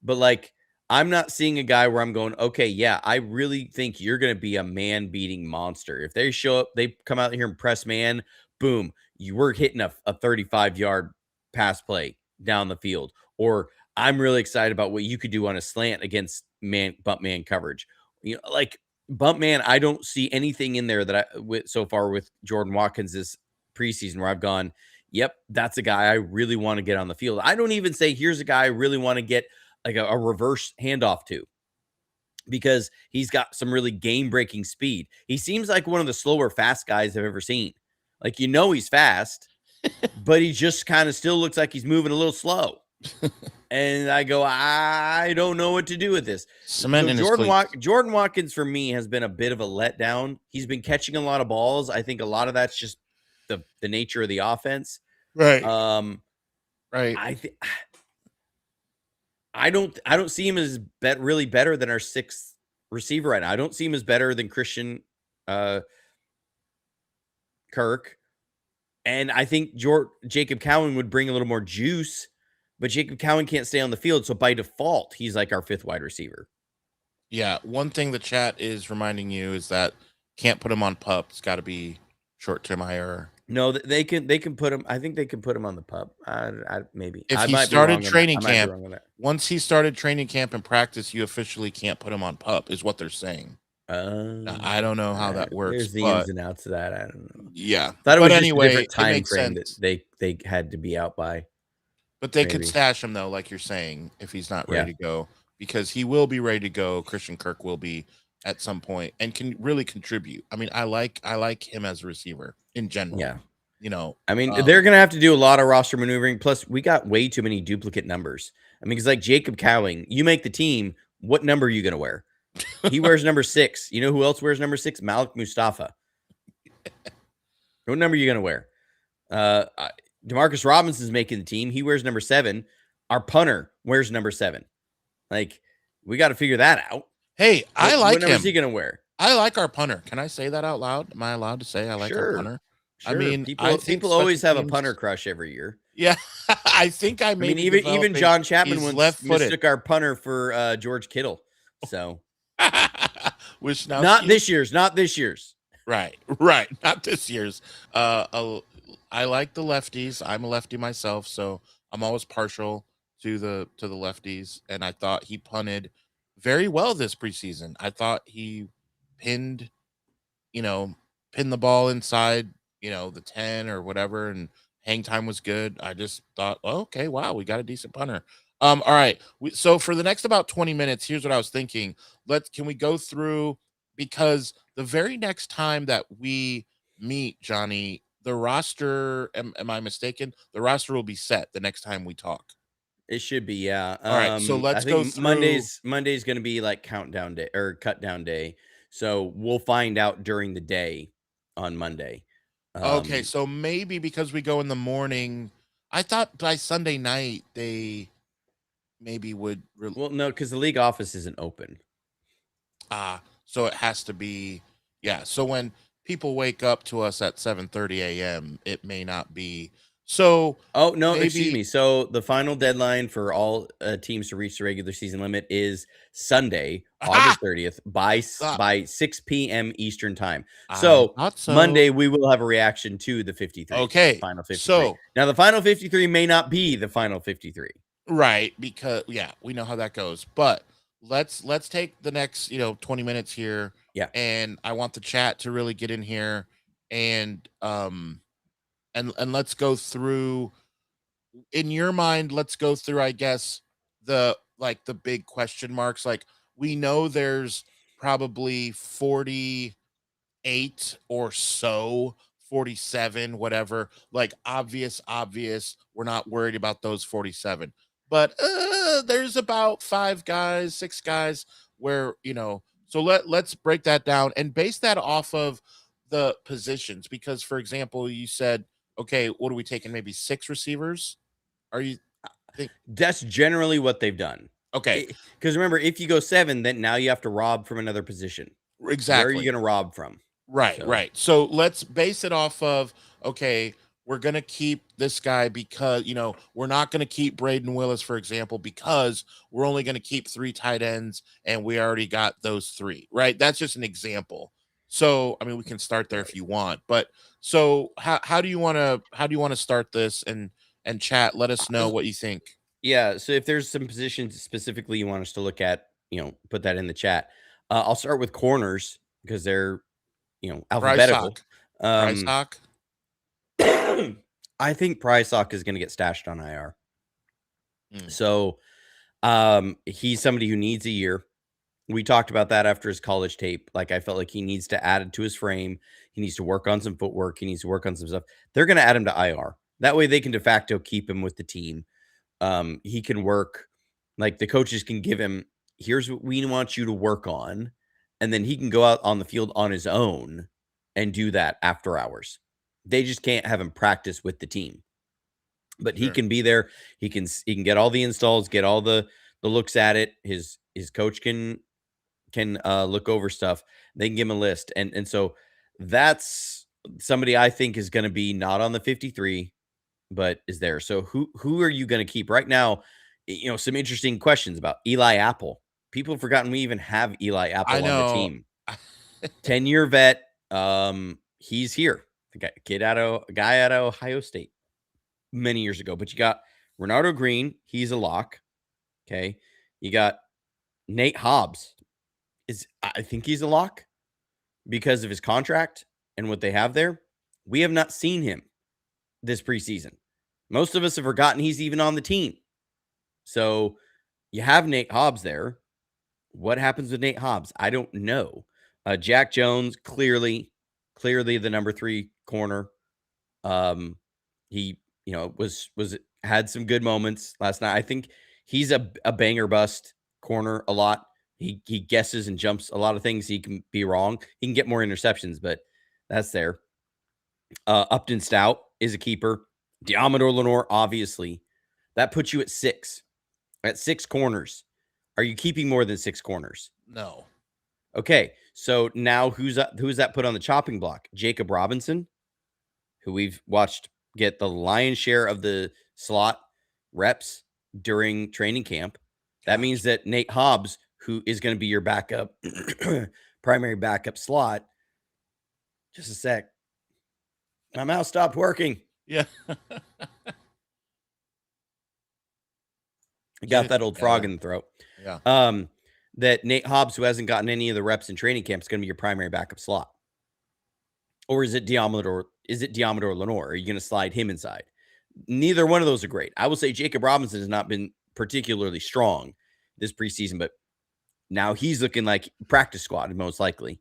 But like, I'm not seeing a guy where I'm going, okay, yeah, I really think you're going to be a man-beating monster. If they show up, they come out here and press man, boom, you were hitting a 35-yard pass play down the field. Or I'm really excited about what you could do on a slant against bump man coverage. Like bump man, I don't see anything in there that so far with Jordan Watkins this preseason where I've gone, yep, that's a guy I really want to get on the field. I don't even say here's a guy I really want to get like a reverse handoff to, because he's got some really game-breaking speed. He seems like one of the slower fast guys I've ever seen. Like, he's fast, but he just kind of still looks like he's moving a little slow. And I go, I don't know what to do with this. Jordan Watkins for me has been a bit of a letdown. He's been catching a lot of balls. I think a lot of that's just the nature of the offense. Right. Right. I don't see him as really better than our 6th receiver right now. I don't see him as better than Christian Kirk. And I think Jacob Cowing would bring a little more juice, but Jacob Cowing can't stay on the field. So by default, he's like our 5th wide receiver. Yeah. One thing the chat is reminding you is that can't put him on PUP. It's got to be short-term IR. No, they can put him. I think they can put him on the PUP. Maybe if he started training camp. Once he started training camp and practice, you officially can't put him on PUP, is what they're saying. I don't know how that works. There's the ins and outs of that. I don't know. Yeah, thought it was anyway, just a different time frame that they had to be out by. But they could stash him though, like you're saying, if he's not ready to go, because he will be ready to go. Christian Kirk will be at some point and can really contribute. I mean, I like him as a receiver in general. Yeah. I mean, they're going to have to do a lot of roster maneuvering. Plus, we got way too many duplicate numbers. I mean, because like Jacob Cowing, you make the team. What number are you going to wear? He wears number 6. You know who else wears number 6? Malik Mustafa. What number are you going to wear? Demarcus Robinson's making the team. He wears number 7. Our punter wears number 7. Like, we got to figure that out. Hey, I like him. What number is he going to wear? I like our punter. Can I say that out loud? Am I allowed to say I like our punter? Sure. I mean, people always have a punter crush every year. Yeah, I think I mean even John Chapman once mistook our punter for George Kittle. So, which now not this year's. Right, not this year's. I like the lefties. I'm a lefty myself, so I'm always partial to the lefties. And I thought he punted very well this preseason. I thought he pinned the ball inside, the 10 or whatever, and hang time was good. I just thought, oh, okay, wow, we got a decent punter. All right. So for the next about 20 minutes, here's what I was thinking. Can we go through, because the very next time that we meet, Johnny, the roster, am I mistaken? The roster will be set the next time we talk. It should be, yeah. All right, so I let's go think through. Monday's going to be like countdown day or cut down day. So we'll find out during the day on Monday. Okay, so maybe because we go in the morning, I thought by Sunday night they maybe would. Well, no, because the league office isn't open. So it has to be, yeah. So when people wake up to us at 7:30 a.m., it may not be. So Oh, no, excuse maybe me. So the final deadline for all teams to reach the regular season limit is Sunday, aha! August 30th by Ah, by 6 p.m. Eastern time. I So thought so. Monday we will have a reaction to the 53, Okay, final 53. so Now the final 53 may not be the final 53. right, because yeah, we know how that goes. But let's take the next 20 minutes here, Yeah. and I want the chat to really get in here, and and let's go through. In your mind, let's go through, I guess, the big question marks. Like, we know there's probably 48 or so, 47, whatever, like obvious. We're not worried about those 47. But there's about 5 guys, 6 guys where, so let's break that down and base that off of the positions. Because, for example, you said, okay, what are we taking? Maybe 6 receivers? Are you think That's generally what they've done. okay, Because remember, if you go 7, then now you have to rob from another position. Where are you exactly. going to rob from? Right, So right. So let's base it off of, okay, we're gonna keep this guy because we're not gonna keep Braden Willis, for example, because we're only gonna keep 3 tight ends and we already got those 3, right? That's just an example. So I mean we can start there right. if you want, but so how do you wanna start this, and chat, let us know what you think. Yeah, so if there's some positions specifically you want us to look at, put that in the chat. I'll start with corners because they're, Price alphabetical. Hawk. Price Um, Hawk. I think Prysock is going to get stashed on IR. Mm, So, he's somebody who needs a year. We talked about that after his college tape. Like, I felt like he needs to add it to his frame. He needs to work on some footwork. He needs to work on some stuff. They're going to add him to IR. That way they can de facto keep him with the team. He can work, like the coaches can give him, here's what we want you to work on. And then he can go out on the field on his own and do that after hours. They just can't have him practice with the team, but he sure. can be there. He can get all the installs, get all the looks at it. His coach can look over stuff. They can give him a list. And so that's somebody I think is going to be not on the 53, but is there. So who are you going to keep right now? Some interesting questions about Eli Apple. People have forgotten we even have Eli I Apple on the know. team. 10-year vet. He's here. The guy out of Ohio State many years ago. But you got Renardo Green. He's a lock. Okay. You got Nate Hobbs. I think he's a lock because of his contract and what they have there. We have not seen him this preseason. Most of us have forgotten he's even on the team. So you have Nate Hobbs there. What happens with Nate Hobbs? I don't know. Jack Jones, clearly the number 3 corner. He, was had some good moments last night. I think he's a banger bust corner a lot. He guesses and jumps a lot of things. He can be wrong. He can get more interceptions, but that's there. Upton Stout is a keeper. Diamador Lenore, obviously. That puts you at 6. At 6 corners. Are you keeping more than 6 corners? No. Okay, so now who's that put on the chopping block? Jacob Robinson, who we've watched get the lion's share of the slot reps during training camp. That means Gotcha. that Nate Hobbs, who is going to be your backup, primary backup slot. Just a sec. My mouse stopped working. Yeah. I Get got it that old frog together. in the throat. Yeah. That Nate Hobbs, who hasn't gotten any of the reps in training camp, is going to be your primary backup slot. Or is it Diamador Lenore? Are you going to slide him inside? Neither one of those are great. I will say Jacob Robinson has not been particularly strong this preseason, but now he's looking like practice squad, most likely.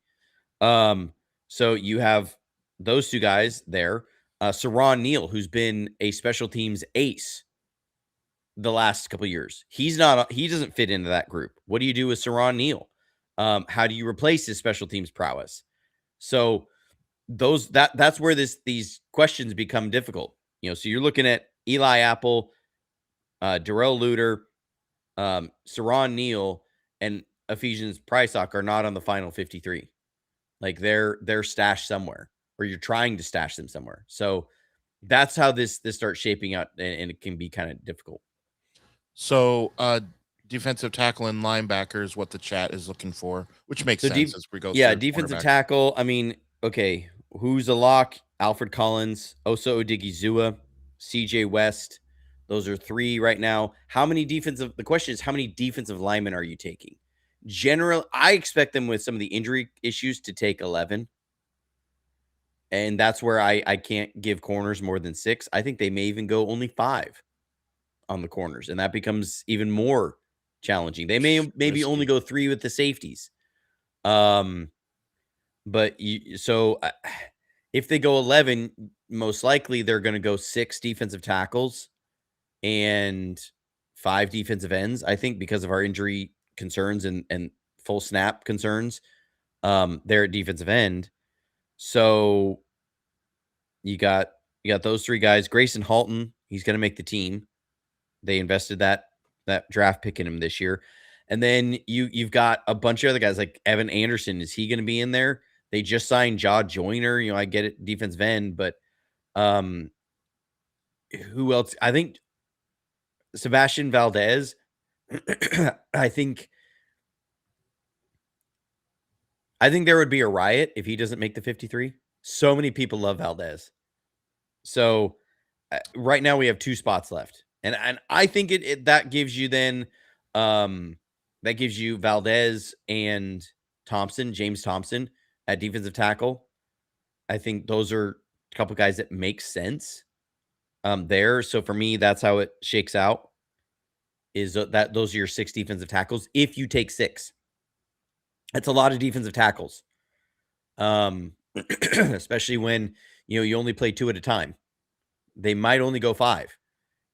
So you have those 2 guys there. Saron Neal, who's been a special teams ace the last couple of years. He doesn't fit into that group. What do you do with Saron Neal? How do you replace his special teams prowess? So that's where these questions become difficult. So you're looking at Eli Apple, Darrell Luter, Saron Neal, and Ephesians Prysock are not on the final 53. Like they're stashed somewhere, or you're trying to stash them somewhere. So that's how this starts shaping out, and it can be kind of difficult. So defensive tackle and linebacker is what the chat is looking for, which makes sense as we go. Yeah, defensive tackle. I mean, okay, who's a lock? Alfred Collins, Osa Odigizua, CJ West. Those are 3 right now. The question is, how many defensive linemen are you taking? I expect them, with some of the injury issues, to take 11. And that's where I can't give corners more than 6. I think they may even go only 5 on the corners, and that becomes even more challenging. They may maybe only go 3 with the safeties. But if they go 11, most likely they're going to go 6 defensive tackles and 5 defensive ends. I think because of our injury concerns and full snap concerns, they're at defensive end. So you got those 3 guys. Grayson Halton, he's going to make the team. They invested that draft pick in him this year. And then you've got a bunch of other guys like Evan Anderson. Is he going to be in there? They just signed Jaw Joyner. I get it, defensive end, but who else? I think Sebastian Valdez. I think there would be a riot if he doesn't make the 53. So many people love Valdez. So right now we have 2 spots left, and I think that gives you then that gives you Valdez and James Thompson at defensive tackle. I think those are a couple guys that make sense there. So for me, that's how it shakes out, is that those are your 6 defensive tackles. If you take 6, that's a lot of defensive tackles, especially when you only play 2 at a time. They might only go 5,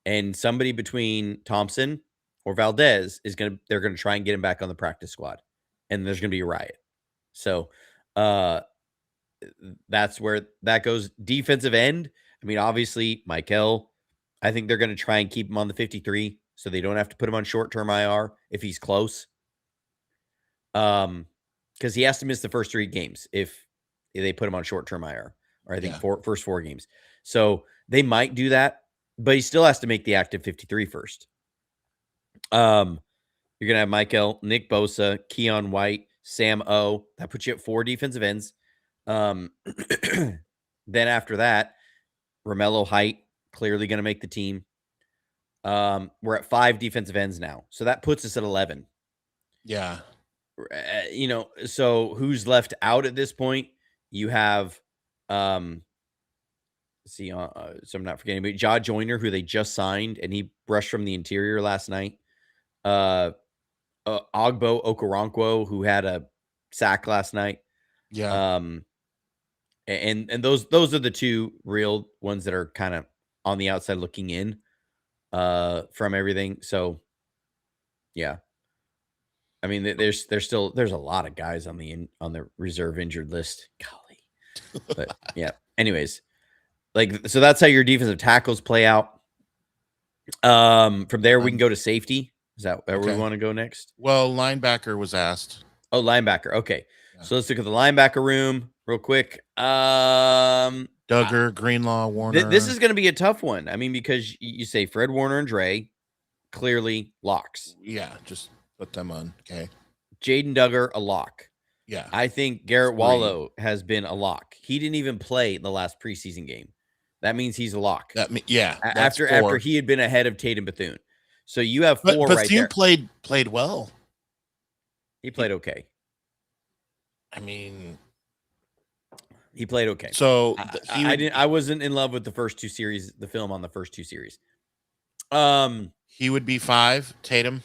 and somebody between Thompson or Valdez they're going to try and get him back on the practice squad, and there's going to be a riot. So that's where that goes. Defensive end, I mean, obviously, Michael, I think they're going to try and keep him on the 53 so they don't have to put him on short-term IR if he's close. Because he has to miss the first 3 games if they put him on short-term IR, or I think first 4 games. So they might do that, but he still has to make the active 53 first. You're going to have Michael, Nick Bosa, Keon White, Sam O. That puts you at 4 defensive ends. Then after that, Romello Height, clearly going to make the team. We're at 5 defensive ends now. So that puts us at 11. Yeah. So who's left out at this point? You have, so I'm not forgetting, but Jaw Joyner, who they just signed, and he brushed from the interior last night. Ogbo Okoronkwo, who had a sack last night. Yeah. And those are the 2 real ones that are kind of on the outside looking in from everything. So yeah. I mean, there's a lot of guys on the reserve injured list. Golly. But yeah. Anyways, so that's how your defensive tackles play out. From there we can go to safety. Is that where we want to go next? Well, linebacker was asked. Oh, linebacker. Okay. Yeah. So let's look at the linebacker room real quick. Duggar, Greenlaw, Warner. This is going to be a tough one. I mean, because you say Fred Warner and Dre, clearly locks. Yeah, just put them on. Okay. Jaden Duggar, a lock. Yeah. I think Garrett Wallow has been a lock. He didn't even play the last preseason game. That means he's a lock. After he had been ahead of Tatum Bethune. So you have 4 right there. Bethune played well. He played okay. I mean, he played okay. So I wasn't in love with the first 2 series, the film on the first 2 series. He would be 5. Tatum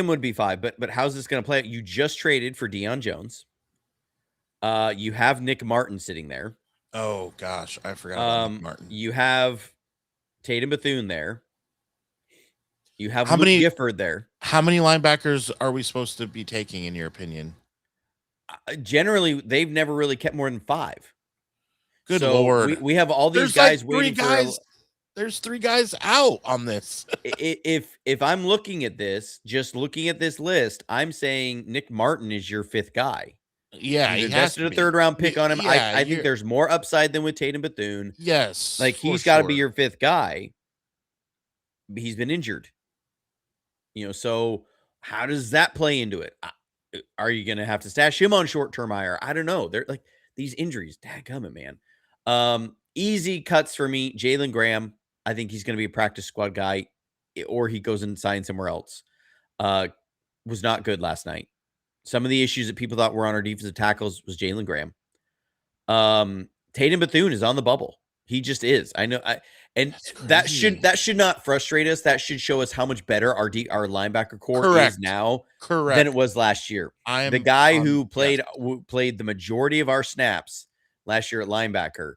would be 5, but how's this going to play out? You just traded for Deion Jones. You have Nick Martin sitting there. Oh gosh, I forgot about Nick Martin. You have Tatum Bethune there. You have Luke Gifford there. How many linebackers are we supposed to be taking, in your opinion? Generally, they've never really kept more than 5. Good Lord. We have all these guys waiting for there's 3 guys out on this. If I'm looking at this, just looking at this list, I'm saying Nick Martin is your 5th guy. Yeah, you invested a 3rd round pick on him. Yeah, I think there's more upside than with Tatum Bethune. Yes, like he's got to be your 5th guy. He's been injured. So how does that play into it? Are you going to have to stash him on short-term IR? I don't know. They're like these injuries. Dadgummit, man. Easy cuts for me. Jalen Graham. I think he's going to be a practice squad guy, or he goes and signs somewhere else. Was not good last night. Some of the issues that people thought were on our defensive tackles was Jalen Graham. Tatum Bethune is on the bubble. He just is. I know. That should not frustrate us. That should show us how much better our linebacker core is now than it was last year. The guy who played the majority of our snaps last year at linebacker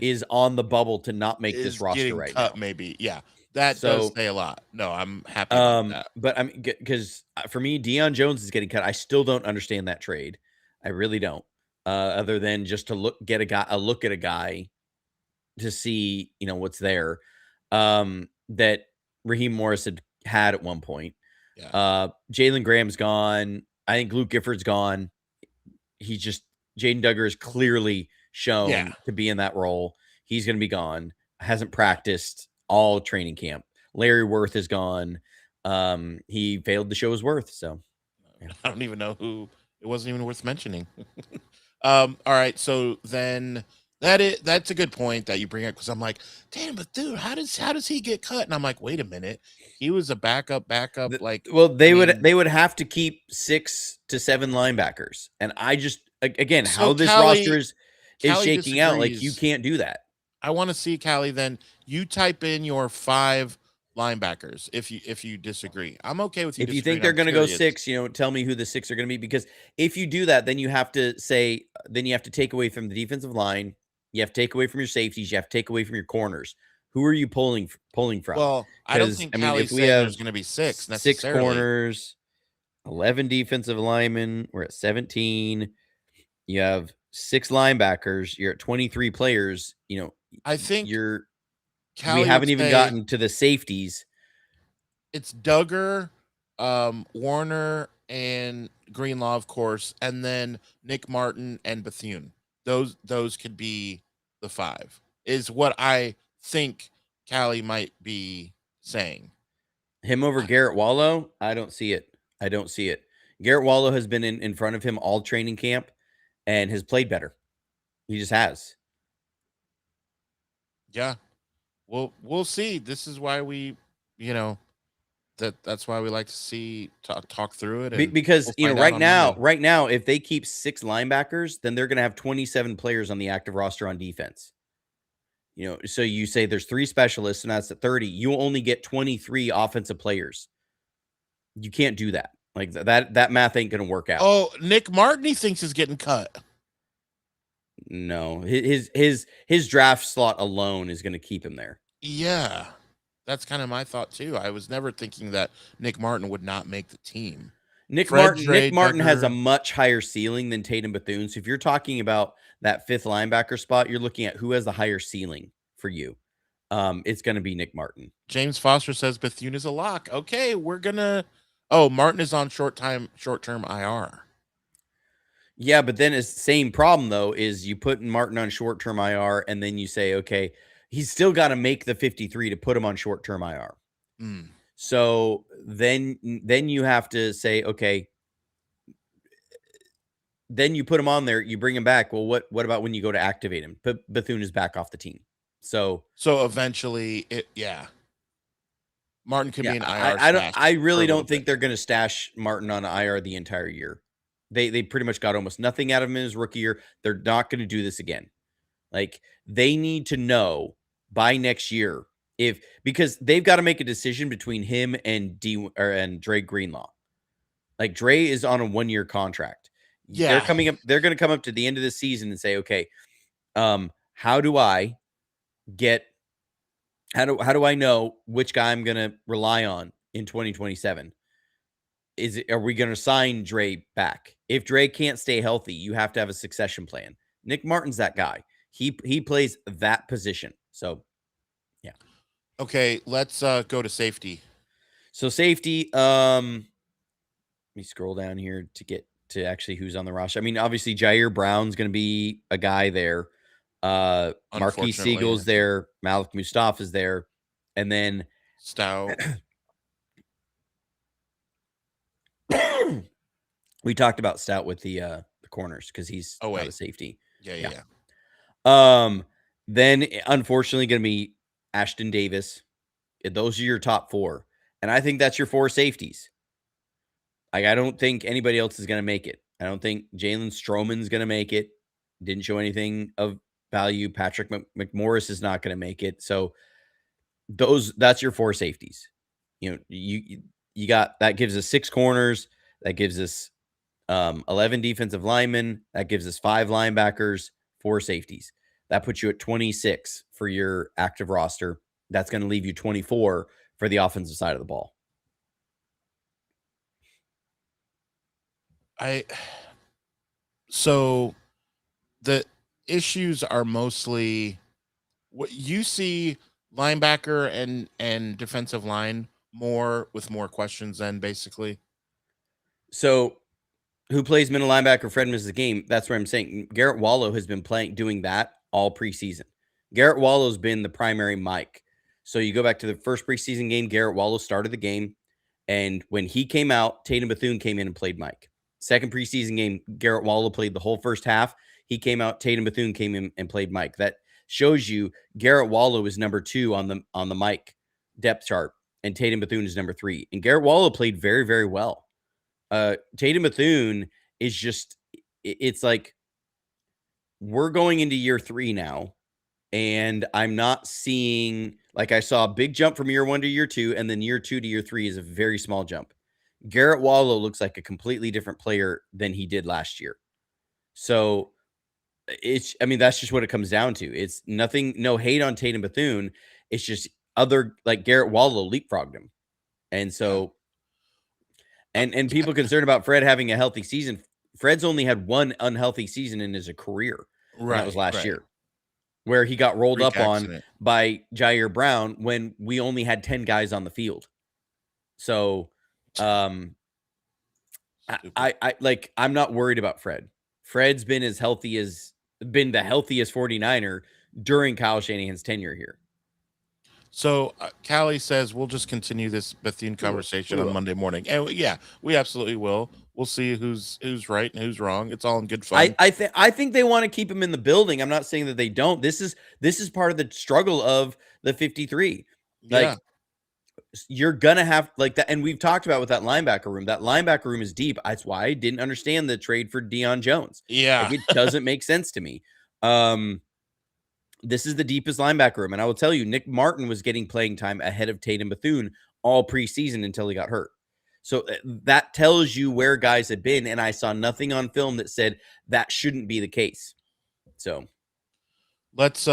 is on the bubble to not make this roster right now. Maybe, yeah. That does say a lot. No, I'm happy about that. But I mean, because for me, Deion Jones is getting cut. I still don't understand that trade. I really don't. Other than just to look at a guy to see, what's there. That Raheem Morris had at one point. Yeah. Jalen Graham's gone. I think Luke Gifford's gone. Jaden Duggar is clearly shown to be in that role. He's going to be gone. Hasn't practiced all training camp. Larry Worth is gone. He failed to show his worth. So I don't even know who. It wasn't even worth mentioning. All right. So then that's a good point that you bring up, because I'm like, damn, but dude, how does he get cut? And I'm like, wait a minute. He was a backup. They would have to keep 6 to 7 linebackers. And I just, again, so how this roster is shaking out. Like, you can't do that. I want to see, Callie, then you type in your 5 linebackers if you disagree. I'm okay with you. If you think they're going to go 6, tell me who the 6 are going to be, because if you do that, then you have to take away from the defensive line. You have to take away from your safeties. You have to take away from your corners. Who are you pulling from? Well, I don't think if we have, there's going to be 6 necessarily. 6 corners, 11 defensive linemen. We're at 17. You have 6 linebackers. You're at 23 players. I think we haven't even gotten to the safeties. It's Duggar, Warner, and Greenlaw, of course, and then Nick Martin and Bethune. Those could be the 5, is what I think Callie might be saying. Him over Garrett Wallow? I don't see it. Garrett Wallow has been in front of him all training camp and has played better. He just has. Yeah. Well, we'll see. This is why we, that's why we like to see talk through it. Because right now, if they keep 6 linebackers, then they're going to have 27 players on the active roster on defense. So you say there's 3 specialists, and that's at 30. You only get 23 offensive players. You can't do that. Like that math ain't going to work out. Oh, Nick Martin, he thinks is getting cut. No, his draft slot alone is going to keep him there. Yeah, that's kind of my thought too. I was never thinking that Nick Martin would not make the team. Nick Martin has a much higher ceiling than Tatum Bethune. So if you're talking about that 5th linebacker spot, you're looking at who has the higher ceiling for you. It's going to be Nick Martin. James Foster says Bethune is a lock. Okay, Martin is on short-term IR. Yeah, but then it's the same problem, though, is you put Martin on short-term IR, and then you say, okay, he's still got to make the 53 to put him on short-term IR. So then you have to say, okay, then you put him on there, you bring him back. Well, what about when you go to activate him? Bethune is back off the team. So eventually, Martin could be an IR. I really don't think they're going to stash Martin on IR the entire year. They pretty much got almost nothing out of him in his rookie year. They're not going to do this again. Like, they need to know by next year because they've got to make a decision between him and Dre Greenlaw. Like, Dre is on a 1-year contract. Yeah, they're going to come up to the end of the season and say, okay, how do I know which guy I'm going to rely on in 2027. Are we going to sign Dre back? If Dre can't stay healthy, you have to have a succession plan. Nick Martin's that guy. He plays that position. So, yeah. Okay, let's go to safety. So safety, let me scroll down here to get to actually who's on the roster. I mean, obviously Jair Brown's going to be a guy there. Marquise Siegel's there. Malik Mustafa's there. And then Stout. We talked about Stout with the corners because he's not a safety. Yeah. Then unfortunately going to be Ashton Davis. Those are your top 4. And I think that's your 4 safeties. I don't think anybody else is going to make it. I don't think Jalen Stroman's going to make it. Didn't show anything of value. Patrick McMorris is not going to make it. So that's your 4 safeties. You got, that gives us 6 corners. That gives us 11 defensive linemen. That gives us 5 linebackers, 4 safeties. That puts you at 26 for your active roster. That's going to leave you 24 for the offensive side of the ball. So the issues are mostly what you see, linebacker and defensive line with more questions than basically. So who plays middle linebacker? Fred misses the game. That's what I'm saying. Garrett Wallow has been doing that all preseason. Garrett Wallow's been the primary Mike. So you go back to the first preseason game, Garrett Wallow started the game. And when he came out, Tatum Bethune came in and played Mike. Second preseason game, Garrett Wallow played the whole first half. He came out, Tatum Bethune came in and played Mike. That shows you Garrett Wallow is number 2 on the Mike depth chart, and Tatum Bethune is number 3. And Garrett Wallow played very, very well. Tatum Bethune is just, it's like we're going into year 3 now, and I'm not seeing, like, I saw a big jump from year 1 to year 2, and then year 2 to year 3 is a very small jump. Garrett Wallow looks like a completely different player than he did last year. So that's just what it comes down to. It's nothing, no hate on Tatum Bethune. It's just like Garrett Wallow leapfrogged him. And so, and people concerned about Fred having a healthy season. Fred's only had 1 unhealthy season in his career. Right. That was last year, where he got rolled up on by Jair Brown when we only had 10 guys on the field. So, I'm not worried about Fred. Fred's been the healthiest 49er during Kyle Shanahan's tenure here. So Callie says we'll just continue this Bethune conversation on Monday morning, and yeah, we absolutely will. We'll see who's right and who's wrong. It's all in good fun. I think they want to keep him in the building. I'm not saying that they don't. This is part of the struggle of the 53. Like, you're gonna have like that, and we've talked about with that linebacker room. That linebacker room is deep. That's why I didn't understand the trade for Deion Jones. Yeah, like, it doesn't make sense to me. This is the deepest linebacker room, and I will tell you, Nick Martin was getting playing time ahead of Tatum Bethune all preseason until he got hurt. So that tells you where guys had been, and I saw nothing on film that said that shouldn't be the case. So let's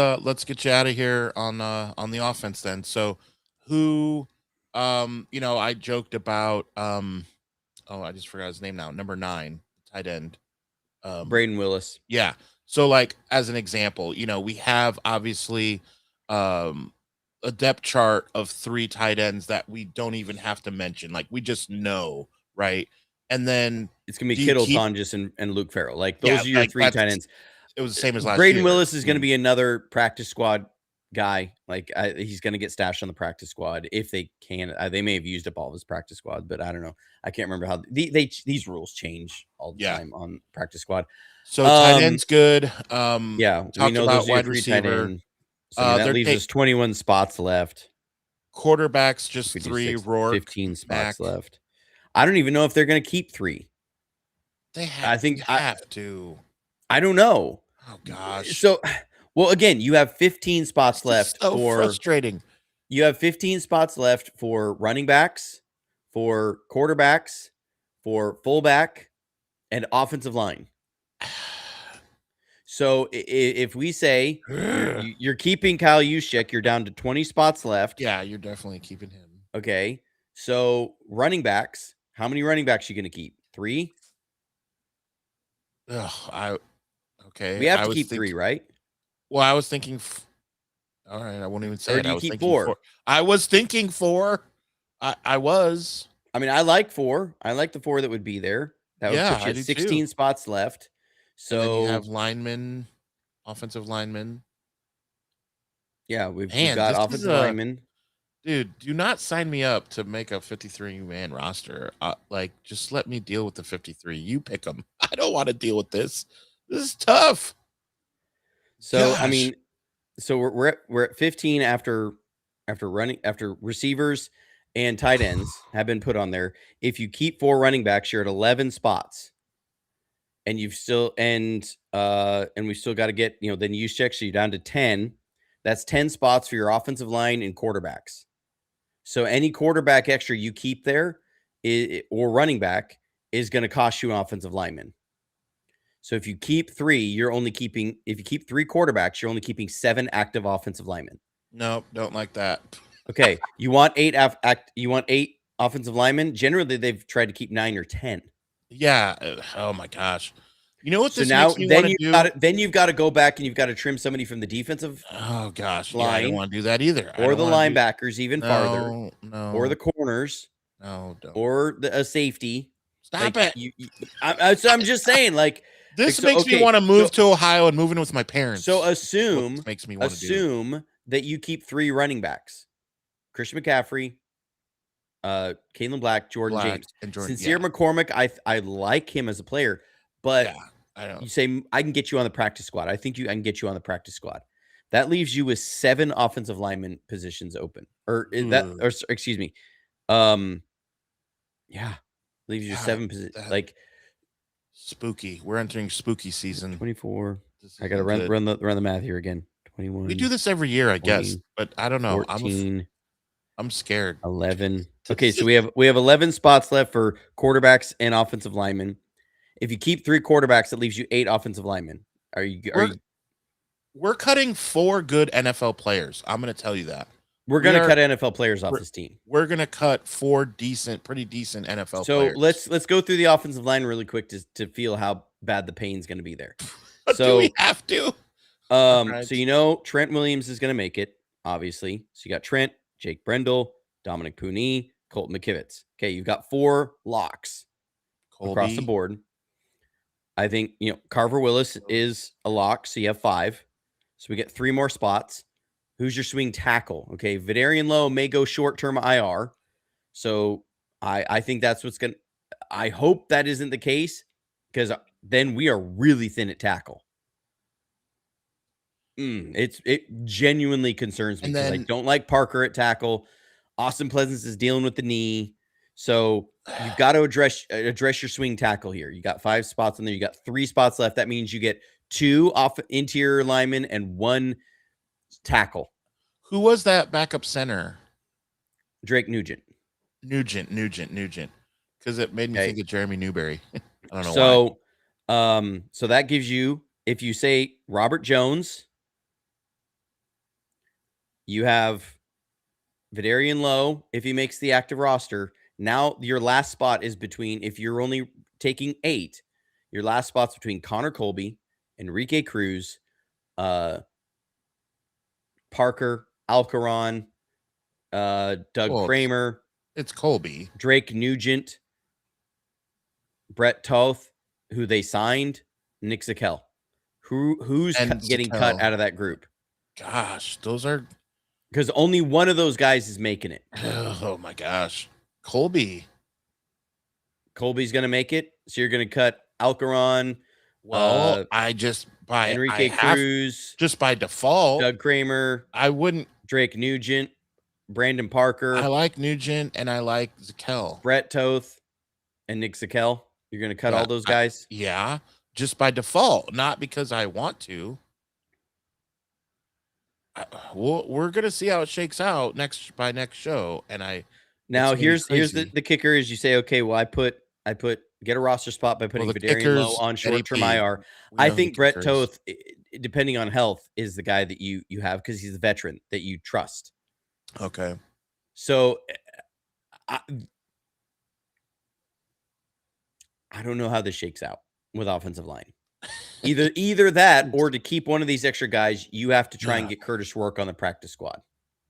get you out of here on the offense then. So who, I joked about I just forgot his name now. Number 9, tight end, Braden Willis. Yeah. So, like, as an example, we have obviously a depth chart of 3 tight ends that we don't even have to mention. Like, we just know, right? And then it's going to be Kittle, Tonjes, and Luke Farrell. Like, those are your 3 tight ends. It was the same as last Braden year. Willis is going to be another practice squad guy. Like, he's going to get stashed on the practice squad if they can. They may have used up all of his practice squad, but I don't know. I can't remember how these rules change all the time on practice squad. So tight end's good. Yeah, we know those wide receiver. So that leaves us 21 spots left. Quarterbacks just 3. Rourke, 15 spots left. I don't even know if they're going to keep 3. They have. Have to. I don't know. Oh gosh. So, well, again, you have 15 spots left. So frustrating. You have 15 spots left for running backs, for quarterbacks, for fullback, and offensive line. So if we say you're keeping Kyle Juszczyk, you're down to 20 spots left. Yeah, you're definitely keeping him. Okay. So running backs, how many running backs are you going to keep? 3? Okay. We have to keep 3, right? Well, I was thinking. All right, I won't even say or it. do I you was keep thinking 4? I was thinking 4. I was. I mean, I like 4. I like the 4 that would be there. That would put you I at do 16 too. spots left. And then you So have linemen, offensive linemen. yeah, we've Man, got this is offensive linemen. Dude, do not sign me up to make a 53-man roster. Just let me deal with the 53. You pick them. I don't want to deal with this. This is tough. So Gosh. I mean, so we're at 15 after receivers and tight ends have been put on there. If you keep 4 running backs, you're at 11 spots. And you've still and we still got to get, then use checks, so you're down to 10. That's 10 spots for your offensive line and quarterbacks. So any quarterback extra you keep there or running back is going to cost you an offensive lineman. So if you keep 3, if you keep 3 quarterbacks, you're only keeping 7 active offensive linemen. Nope, don't like that. Okay, you want 8 offensive linemen? Generally, they've tried to keep 9 or 10. Yeah. Oh my gosh. You know what So this now, makes me want to do? then you've got to go back and you've got to trim somebody from the defensive Oh gosh, line. I don't want to do that either. Or the linebackers even farther. No. Or the corners. No, don't. Or a safety. Stop it. I'm just saying, this makes me want to move to Ohio and move in with my parents. So assume makes me want to do. that you keep 3 running backs: Christian McCaffrey, Kalen Black, Jordan James, and Jordan. Sincere McCormick. I like him as a player, but I don't. You say I can get you on the practice squad. I think I can get you on the practice squad. That leaves you with 7 offensive lineman positions open, excuse me. Yeah, leaves you 7 positions. Spooky. We're entering spooky season. 24. I gotta run the math here again. 21. We do this every year, I guess, but I don't know. 14, I'm scared. 11. Okay, so we have 11 spots left for quarterbacks and offensive linemen. If you keep 3 quarterbacks, that leaves you 8 offensive linemen. We're cutting 4 good NFL players. I'm going to tell you that. We're going to cut NFL players off this team. We're going to cut 4 pretty decent NFL players. So let's go through the offensive line really quick to feel how bad the pain's going to be there. Do we have to? Right. So Trent Williams is going to make it, obviously. So you got Trent, Jake Brendel, Dominic Pooney, Colton McKivitz. Okay, you've got 4 locks across the board. I think, Carver Willis is a lock, so you have 5. So we get 3 more spots. Who's your swing tackle? Okay, Vidarian Lowe may go short-term IR. So I think that's what's going to – I hope that isn't the case, because then we are really thin at tackle. It genuinely concerns me, because I don't like Parker at tackle. Austin Pleasance is dealing with the knee. So you've got to address your swing tackle here. You got 5 spots in there. You got 3 spots left. That means you get 2 off interior linemen and 1 tackle. Who was that backup center? Drake Nugent. Nugent. Because it made me think of Jeremy Newberry. I don't know why. So that gives you, if you say Robert Jones, you have Vidarian Lowe if he makes the active roster. Now your last spot is between, if you're only taking 8, your last spot's between Connor Colby, Enrique Cruz, Parker, Alcaron, Doug Kramer. It's Colby. Drake Nugent, Brett Toth, who they signed, Nick Zakel. Who's getting cut out of that group? Gosh, those are... Because only one of those guys is making it. Oh my gosh. Colby's going to make it. So you're going to cut Alcaron. Well, Enrique Cruz. Just by default. Doug Kramer. I wouldn't. Drake Nugent. Brandon Parker. I like Nugent and I like Zakel. Brett Toth and Nick Zakel. You're going to cut all those guys? Just by default. Not because I want to. We're going to see how it shakes out next show. And now here's the kicker is you say, okay, well, I put get a roster spot by putting Vidarian Lowe on short-term IR. I think Brett Toth, depending on health, is the guy that you have, because he's a veteran that you trust. Okay. So I don't know how this shakes out with offensive line. Either that, or to keep one of these extra guys, you have to try and get Curtis Rourke on the practice squad.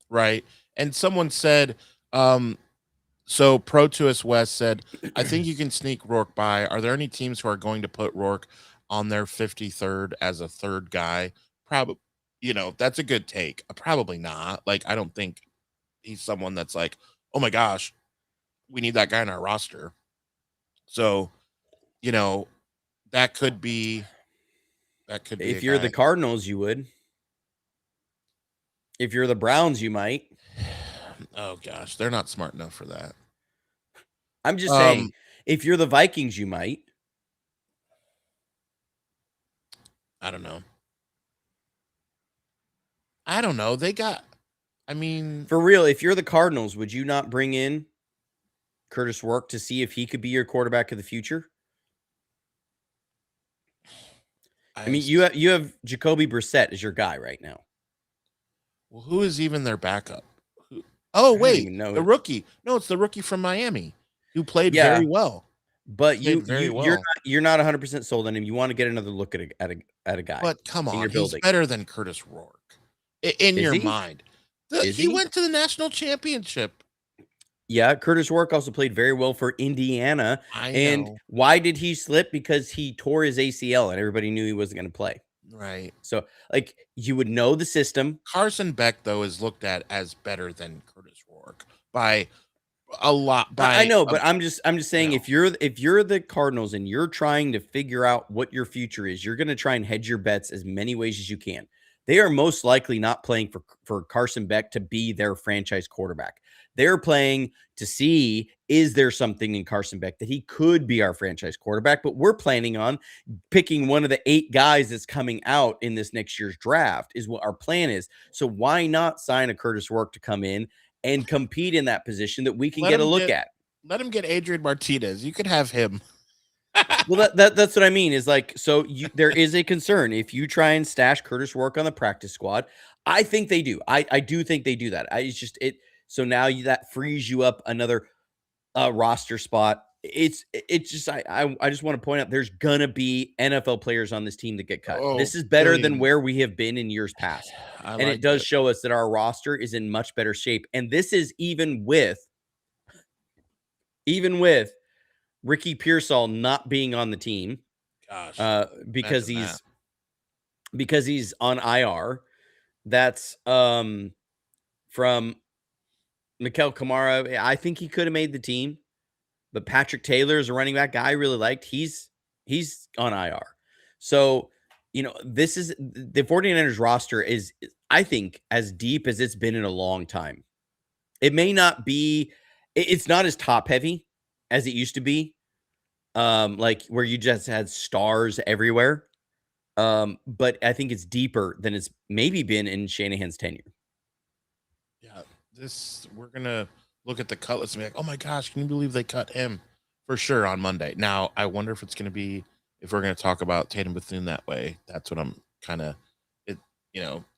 Right. And someone said, so Pro to us West said, I think you can sneak Rourke by. Are there any teams who are going to put Rourke on their 53rd as a third guy? Probably, that's a good take. Probably not. Like, I don't think he's someone that's like, oh my gosh, we need that guy on our roster. So, that could be. If you're the Cardinals, you would. If you're the Browns, you might. Oh gosh, they're not smart enough for that. I'm just saying, if you're the Vikings, you might. I don't know. They got, for real, if you're the Cardinals, would you not bring in Curtis Rourke to see if he could be your quarterback of the future? You have Jacoby Brissett as your guy right now. Well, who is even their backup? Oh, wait, the rookie. No, it's the rookie from Miami who played very well. But you're not 100% sold on him. You want to get another look at a guy. But come on, he's better than Curtis Rourke in your mind. He went to the national championship. Yeah, Curtis Rourke also played very well for Indiana. I know. And why did he slip? Because he tore his ACL and everybody knew he wasn't going to play. Right. So, you would know the system. Carson Beck, though, is looked at as better than Curtis Rourke by a lot. I know, but I'm just saying, if you're the Cardinals and you're trying to figure out what your future is, you're going to try and hedge your bets as many ways as you can. They are most likely not playing for Carson Beck to be their franchise quarterback. They're playing to see, is there something in Carson Beck that he could be our franchise quarterback? But we're planning on picking one of the 8 guys that's coming out in this next year's draft is what our plan is. So why not sign a Curtis Rourke to come in and compete in that position that we can get a look at? Let him get Adrian Martinez. You could have him. Well, that's what I mean is there is a concern if you try and stash Curtis Rourke on the practice squad. I think they do. I do think they do that. So now that frees you up another roster spot. It's just I just want to point out there's gonna be NFL players on this team that get cut. This is better than where we have been in years past, and it does show us that our roster is in much better shape. And this is even with Ricky Pearsall not being on the team, because he's on IR. That's from Mikel Kamara. I think he could have made the team, but Patrick Taylor is a running back guy I really liked. He's on IR. So, this is the 49ers roster is, I think, as deep as it's been in a long time. It may not be, it's not as top heavy as it used to be. Where you just had stars everywhere. But I think it's deeper than it's maybe been in Shanahan's tenure. Yeah. We're going to look at the cut list and be like, oh my gosh, can you believe they cut him? For sure on Monday. Now, I wonder if we're going to talk about Tatum Bethune that way. That's what I'm kind of,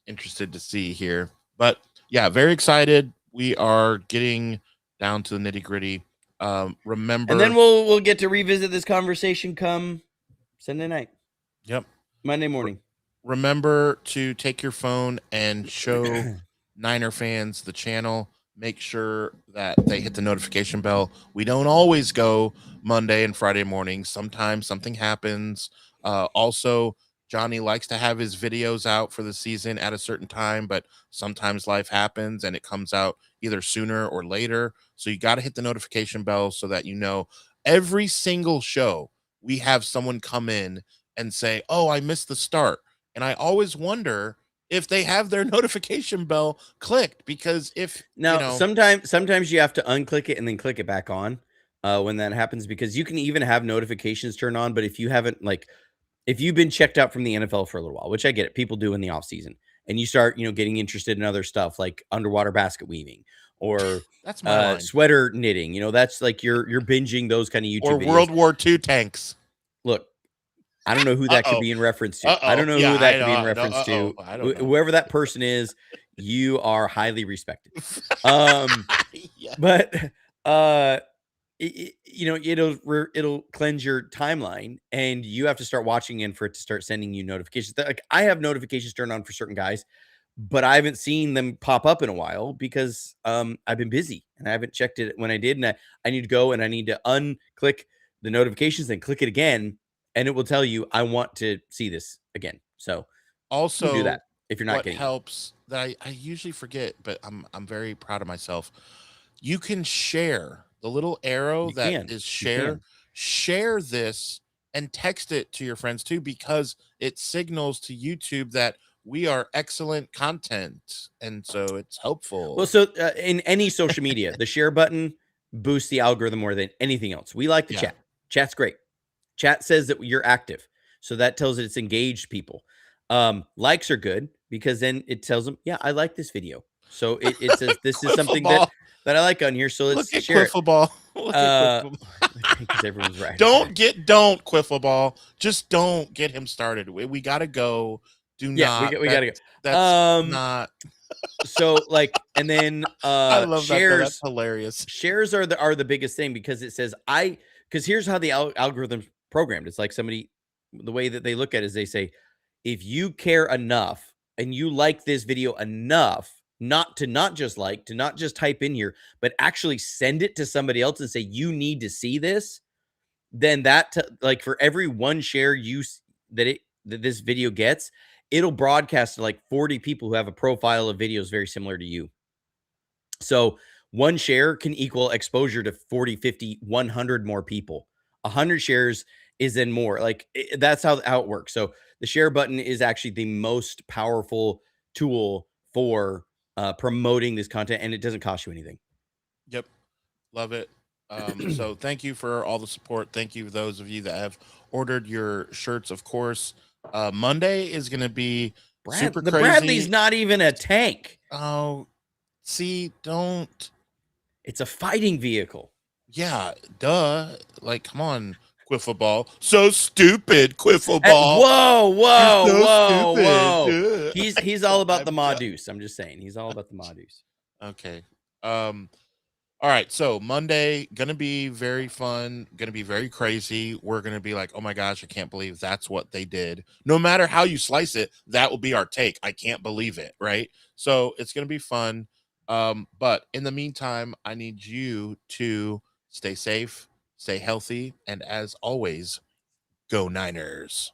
interested to see here. But yeah, very excited. We are getting down to the nitty gritty. Remember, and then we'll get to revisit this conversation come Sunday night. Yep. Monday morning. Remember to take your phone and show Niner fans the channel. Make sure that they hit the notification bell. We don't always go Monday and Friday mornings. Sometimes something happens. Also, Johnny likes to have his videos out for the season at a certain time, but sometimes life happens and it comes out either sooner or later. So you got to hit the notification bell so that every single show we have someone come in and say, oh, I missed the start. And I always wonder if they have their notification bell clicked, because sometimes you have to unclick it and then click it back on when that happens, because you can even have notifications turned on. But if you haven't, if you've been checked out from the NFL for a little while, which I get it, people do in the off season, and you start, getting interested in other stuff like underwater basket weaving or that's my sweater knitting, that's like you're binging those kind of YouTube or videos. World War II tanks. Look, I don't know who that could be in reference to. I don't know who that could be in reference to. Whoever that person is, you are highly respected. Yeah. But It'll cleanse your timeline, and you have to start watching in for it to start sending you notifications. Like, I have notifications turned on for certain guys, but I haven't seen them pop up in a while because I've been busy and I haven't checked it when I did. And I need to go and I need to unclick the notifications, then click it again, and it will tell you I want to see this again. So also do that if you're not what getting helps it. That I usually forget, but I'm very proud of myself. You can share the little arrow that is share this and text it to your friends too, because it signals to YouTube that we are excellent content, and so it's helpful. Well, so in any social media, the share button boosts the algorithm more than anything else. We like the chat. Chat's great. Chat says that you're active, so that tells it it's engaged people. Likes are good because then it tells them, yeah, I like this video. So it says this is something that I like on here. So let's share it. Look at because everyone's right. Don't Quiffle Ball. Just don't get him started. We gotta go. Do not. We gotta go. That's not. So and then I love shares. That's hilarious. Shares are the biggest thing because it says because here's how the algorithm's programmed. It's like the way that they look at it is they say, if you care enough and you like this video enough, not just type in here, but actually send it to somebody else and say, you need to see this, then that for every one share that this video gets, it'll broadcast to like 40 people who have a profile of videos very similar to you. So one share can equal exposure to 40, 50, 100 more people. 100 shares is then more. That's how it works. So the share button is actually the most powerful tool for promoting this content, and it doesn't cost you anything. Yep. Love it. So thank you for all the support. Thank you, those of you that have ordered your shirts. Of course, Monday is going to be super crazy. Bradley's not even a tank. Oh, see, don't. It's a fighting vehicle. Yeah, duh. Like, come on, Quiffle Ball. So stupid, Quiffle Ball. Whoa. He's all about the Modus. I'm just saying. He's all about the Modus. Okay. All right, so Monday gonna be very fun, gonna be very crazy. We're gonna be like, oh my gosh, I can't believe that's what they did. No matter how you slice it, that will be our take. I can't believe it, right? So it's gonna be fun. But in the meantime, I need you to stay safe, stay healthy, and as always, go Niners.